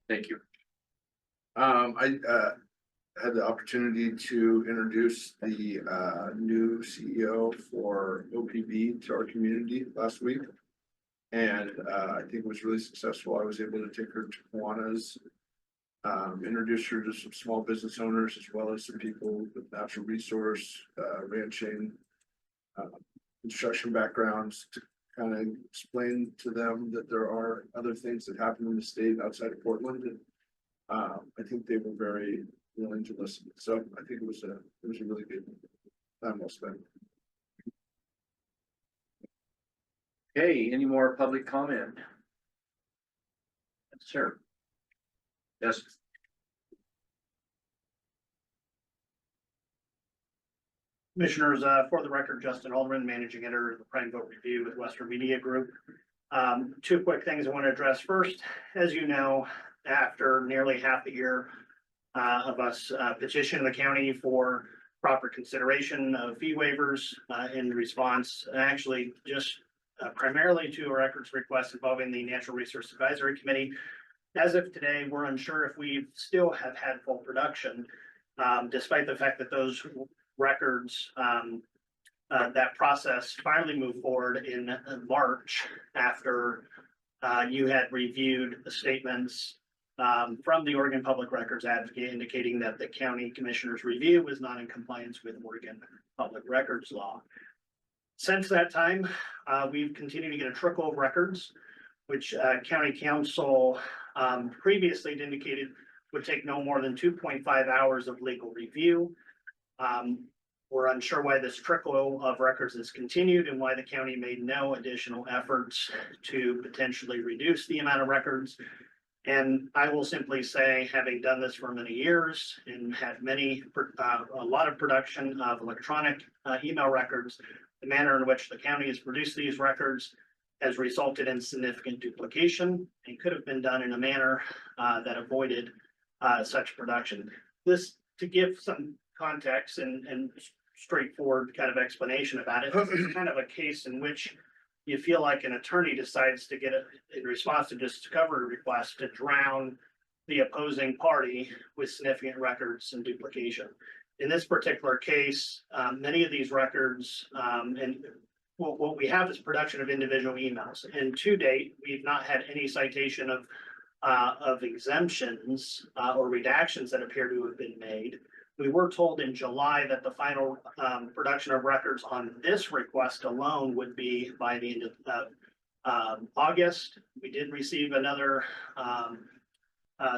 Speaker 1: Thank you.
Speaker 7: I had the opportunity to introduce the new CEO for OPB to our community last week. And I think it was really successful. I was able to take her to Kiwanis, introduce her to some small business owners as well as some people with natural resource, ranching, construction backgrounds, to kind of explain to them that there are other things that happen in the state outside of Portland. And I think they were very willing to listen. So I think it was a really good time well spent.
Speaker 1: Okay, any more public comment? Sure. Yes.
Speaker 18: Commissioners, for the record, Justin Alderman, Managing Editor of the Prime Vote Review with Western Media Group. Two quick things I want to address. First, as you know, after nearly half a year of us petitioning the county for proper consideration of fee waivers in response, actually just primarily to a records request involving the Natural Resource Advisory Committee. As of today, we're unsure if we still have had full production, despite the fact that those records, that process finally moved forward in March after you had reviewed the statements from the Oregon Public Records Advocate indicating that the county commissioner's review was not in compliance with Oregon public records law. Since that time, we've continued to get a trickle of records, which county council previously indicated would take no more than 2.5 hours of legal review. We're unsure why this trickle of records has continued and why the county made no additional efforts to potentially reduce the amount of records. And I will simply say, having done this for many years and had a lot of production of electronic email records, the manner in which the county has produced these records has resulted in significant duplication and could have been done in a manner that avoided such production. This, to give some context and straightforward kind of explanation about it, this is kind of a case in which you feel like an attorney decides to get in response to discovery request to drown the opposing party with significant records and duplication. In this particular case, many of these records, and what we have is production of individual emails. And to date, we've not had any citation of exemptions or redactions that appear to have been made. We were told in July that the final production of records on this request alone would be by the end of August. We did receive another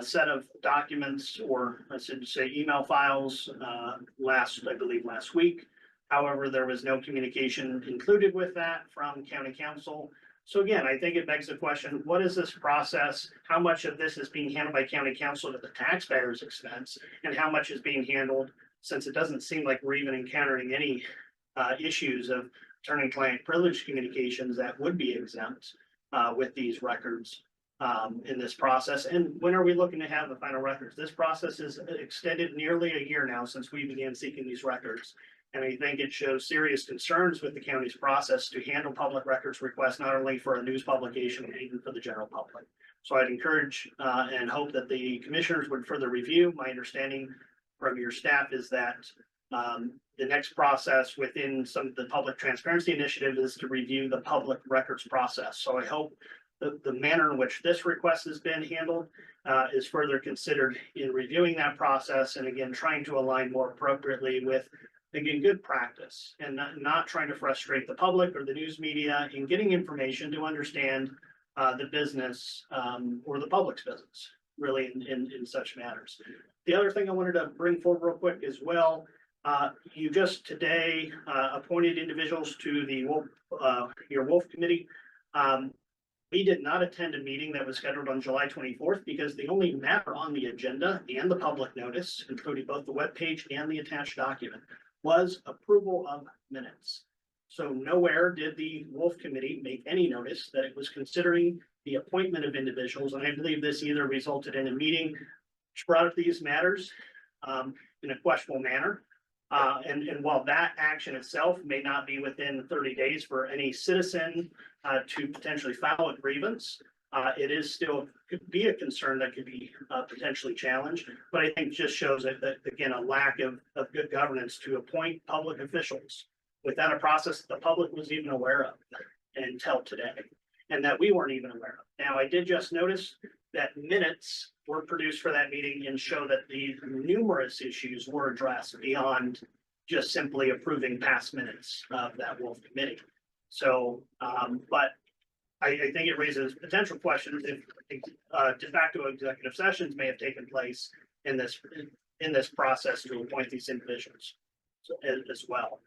Speaker 18: set of documents, or I should say email files, I believe last week. However, there was no communication included with that from county council. So again, I think it begs the question, what is this process? How much of this is being handled by county council at the taxpayer's expense? And how much is being handled, since it doesn't seem like we're even encountering any issues of attorney-client privilege communications that would be exempt with these records in this process? And when are we looking to have the final records? This process is extended nearly a year now since we began seeking these records. And I think it shows serious concerns with the county's process to handle public records requests, not only for a news publication, but even for the general public. So I'd encourage and hope that the commissioners would further review. My understanding from your staff is that the next process within some of the public transparency initiative is to review the public records process. So I hope that the manner in which this request has been handled is further considered in reviewing that process. And again, trying to align more appropriately with, again, good practice and not trying to frustrate the public or the news media in getting information to understand the business or the public's business, really in such matters. The other thing I wanted to bring forward real quick as well, you just today appointed individuals to the your Wolf Committee. We did not attend a meeting that was scheduled on July 24th because the only matter on the agenda and the public notice, including both the webpage and the attached document, was approval of minutes. So nowhere did the Wolf Committee make any notice that it was considering the appointment of individuals, and I believe this either resulted in a meeting which brought up these matters in a questionable manner. And while that action itself may not be within 30 days for any citizen to potentially file a grievance, it is still, could be a concern that could be potentially challenged. But I think just shows that again, a lack of good governance to appoint public officials without a process the public was even aware of until today, and that we weren't even aware of. Now, I did just notice that minutes were produced for that meeting and show that the numerous issues were addressed beyond just simply approving past minutes of that Wolf Committee. So, but I think it raises potential questions if de facto executive sessions may have taken place in this process to appoint these individuals as well.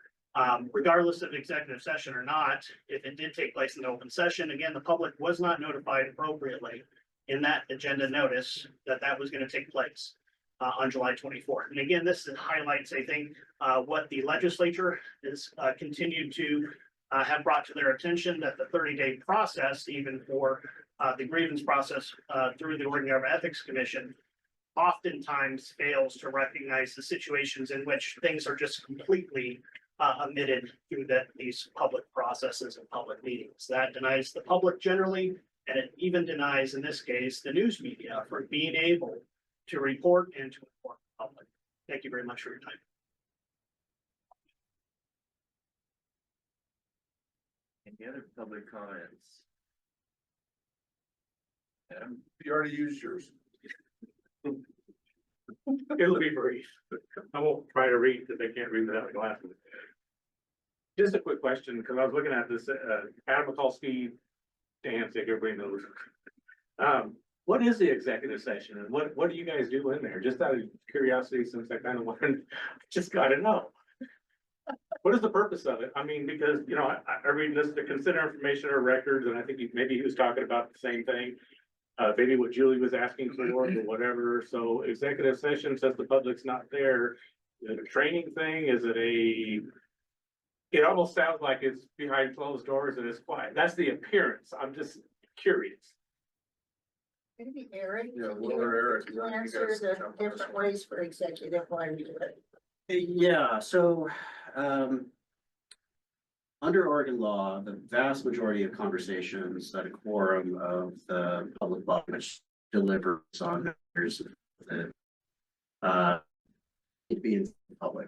Speaker 18: Regardless of executive session or not, if it did take place in open session, again, the public was not notified appropriately in that agenda notice that that was going to take place on July 24th. And again, this highlights, I think, what the legislature has continued to have brought to their attention, that the 30-day process, even for the grievance process through the Ordinary Ethics Commission, oftentimes fails to recognize the situations in which things are just completely omitted through these public processes and public meetings. That denies the public generally, and it even denies, in this case, the news media for being able to report and to inform the public. Thank you very much for your time.
Speaker 1: Any other public comments? Adam?
Speaker 7: You already used yours.
Speaker 8: It'll be brief. I won't try to read because I can't read without glasses. Just a quick question, because I was looking at this, Adam Mikulski, Danzig, everybody knows. What is the executive session and what do you guys do in there? Just out of curiosity, since I kind of learned, just gotta know. What is the purpose of it? I mean, because, you know, I read this to consider information or records, and I think maybe he was talking about the same thing. Maybe what Julie was asking for or whatever. So executive session says the public's not there. Is it a training thing? Is it it almost sounds like it's behind closed doors and it's quiet. That's the appearance. I'm just curious.
Speaker 5: Maybe Eric.
Speaker 7: Yeah, well, Eric.
Speaker 5: You answer the different ways for executive why we do it.
Speaker 16: Yeah, so, under Oregon law, the vast majority of conversations that a quorum of the public body which delivers on matters that need to be in public.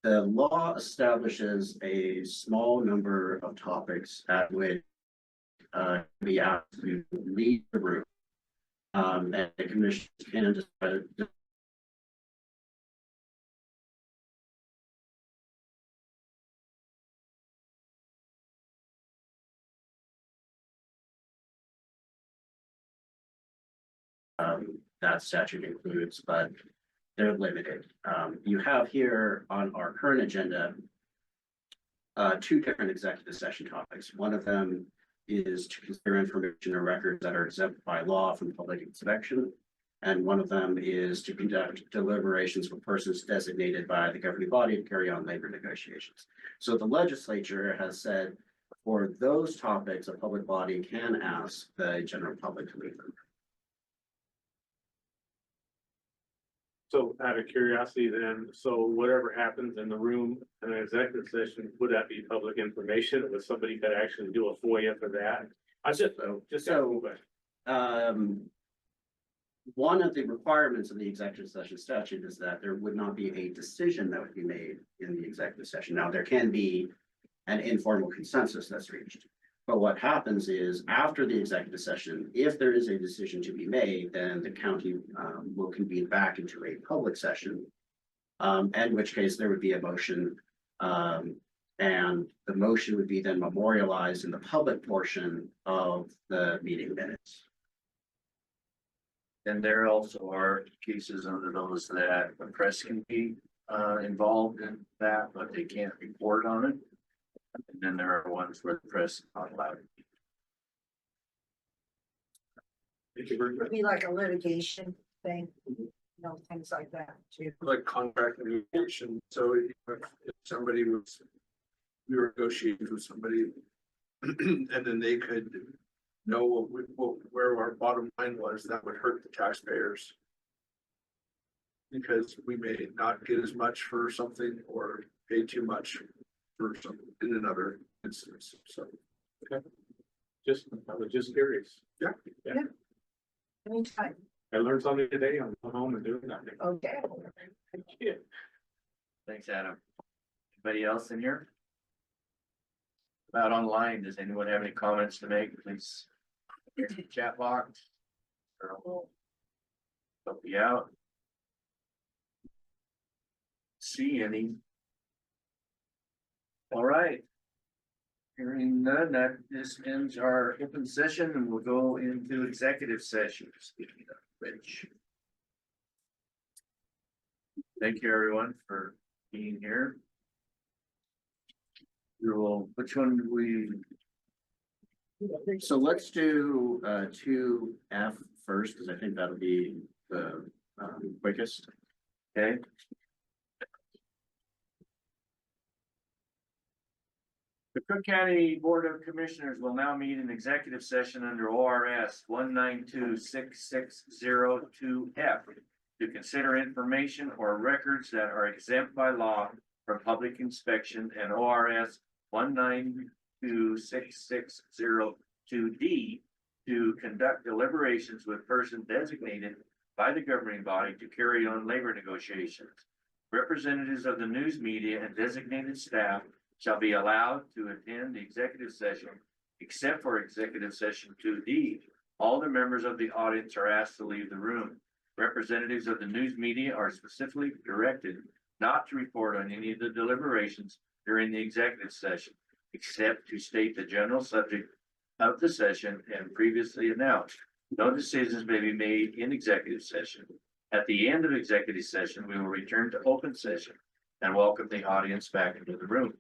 Speaker 16: The law establishes a small number of topics at which be asked to leave the room. And the commission can decide that statute includes, but they're limited. You have here on our current agenda two different executive session topics. One of them is to consider information or records that are exempt by law from public inspection. And one of them is to conduct deliberations for persons designated by the governing body to carry on labor negotiations. So the legislature has said for those topics, a public body can ask the general public to leave them.
Speaker 8: So out of curiosity then, so whatever happens in the room in an executive session, would that be public information? Or would somebody could actually do a FOIA for that?
Speaker 16: One of the requirements of the executive session statute is that there would not be a decision that would be made in the executive session. Now, there can be an informal consensus that's reached. But what happens is after the executive session, if there is a decision to be made, then the county will convene back into a public session. In which case there would be a motion, and the motion would be then memorialized in the public portion of the meeting minutes.
Speaker 1: And there also are cases under those that the press can be involved in that, but they can't report on it. And then there are ones where the press is not allowed.
Speaker 5: It'd be like a litigation thing, you know, things like that too.
Speaker 7: Like contract negotiation, so if somebody was we were negotiating with somebody. And then they could know where our bottom line was, that would hurt the taxpayers. Because we may not get as much for something or pay too much for something in another instance, so.
Speaker 8: I was just curious.
Speaker 7: Yeah.
Speaker 5: Anytime.
Speaker 8: I learned something today. I'm going home and doing nothing.
Speaker 5: Okay.
Speaker 8: Yeah.
Speaker 1: Thanks, Adam. Anybody else in here? About online, does anyone have any comments to make, please? Chat box. Or help you out. See any? All right. Hearing none, that this ends our open session and we'll go into executive session. Speaking of which. Thank you, everyone, for being here. Which one do we?
Speaker 16: So let's do 2F first, because I think that'll be the quickest.
Speaker 1: Okay. The Crook County Board of Commissioners will now meet in executive session under ORS 1926602F to consider information or records that are exempt by law from public inspection, and ORS 1926602D to conduct deliberations with person designated by the governing body to carry on labor negotiations. Representatives of the news media and designated staff shall be allowed to attend the executive session, except for executive session 2D. All the members of the audience are asked to leave the room. Representatives of the news media are specifically directed not to report on any of the deliberations during the executive session, except to state the general subject of the session and previously announced. No decisions may be made in executive session. At the end of executive session, we will return to open session and welcome the audience back into the room.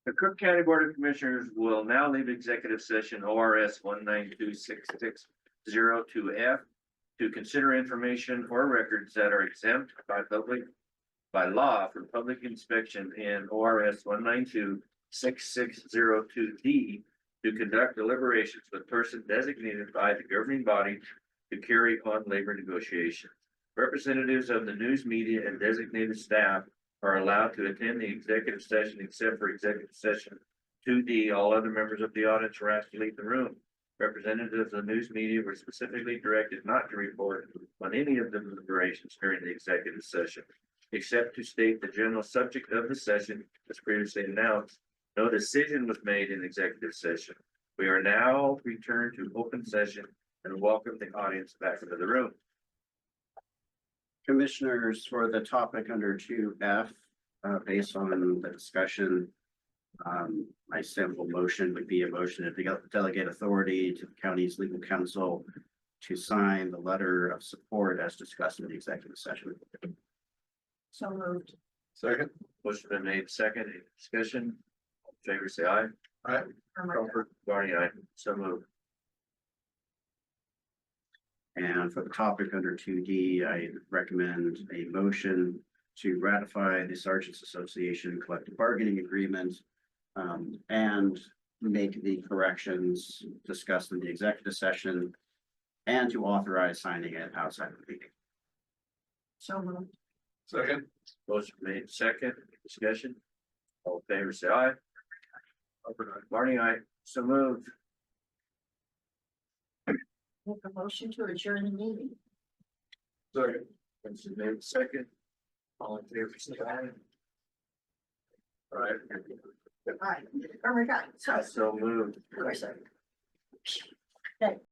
Speaker 1: The Crook County Board of Commissioners will now leave executive session ORS 1926602F to consider information or records that are exempt by law for public inspection, in ORS 1926602D to conduct deliberations with person designated by the governing body to carry on labor negotiations. Representatives of the news media and designated staff are allowed to attend the executive session except for executive session 2D. All other members of the audience are asked to leave the room. Representatives of the news media were specifically directed not to report on any of the deliberations during the executive session, except to state the general subject of the session as previously announced. No decision was made in executive session. We are now returned to open session and welcome the audience back into the room.
Speaker 16: Commissioners, for the topic under 2F, based on the discussion, my simple motion would be a motion to delegate authority to the county's legal counsel to sign the letter of support as discussed in the executive session.
Speaker 5: So moved.
Speaker 7: Second.
Speaker 1: Motion been made second. Any discussion? All in favor, say aye.
Speaker 7: Aye.
Speaker 5: Crawford.
Speaker 1: Barney, aye. So moved.
Speaker 16: And for the topic under 2D, I recommend a motion to ratify the Sergeants Association collective bargaining agreement and make the corrections discussed in the executive session and to authorize signing it outside of the meeting.
Speaker 5: So moved.
Speaker 7: Second.
Speaker 1: Motion made second. Discussion. All in favor, say aye. Barney, aye. So moved.
Speaker 5: Make a motion to adjourn the meeting.
Speaker 7: Second.
Speaker 1: Motion made second. All in favor, say aye. All right.
Speaker 5: Aye. Oh my God, sorry.
Speaker 1: So moved.
Speaker 5: Who I said.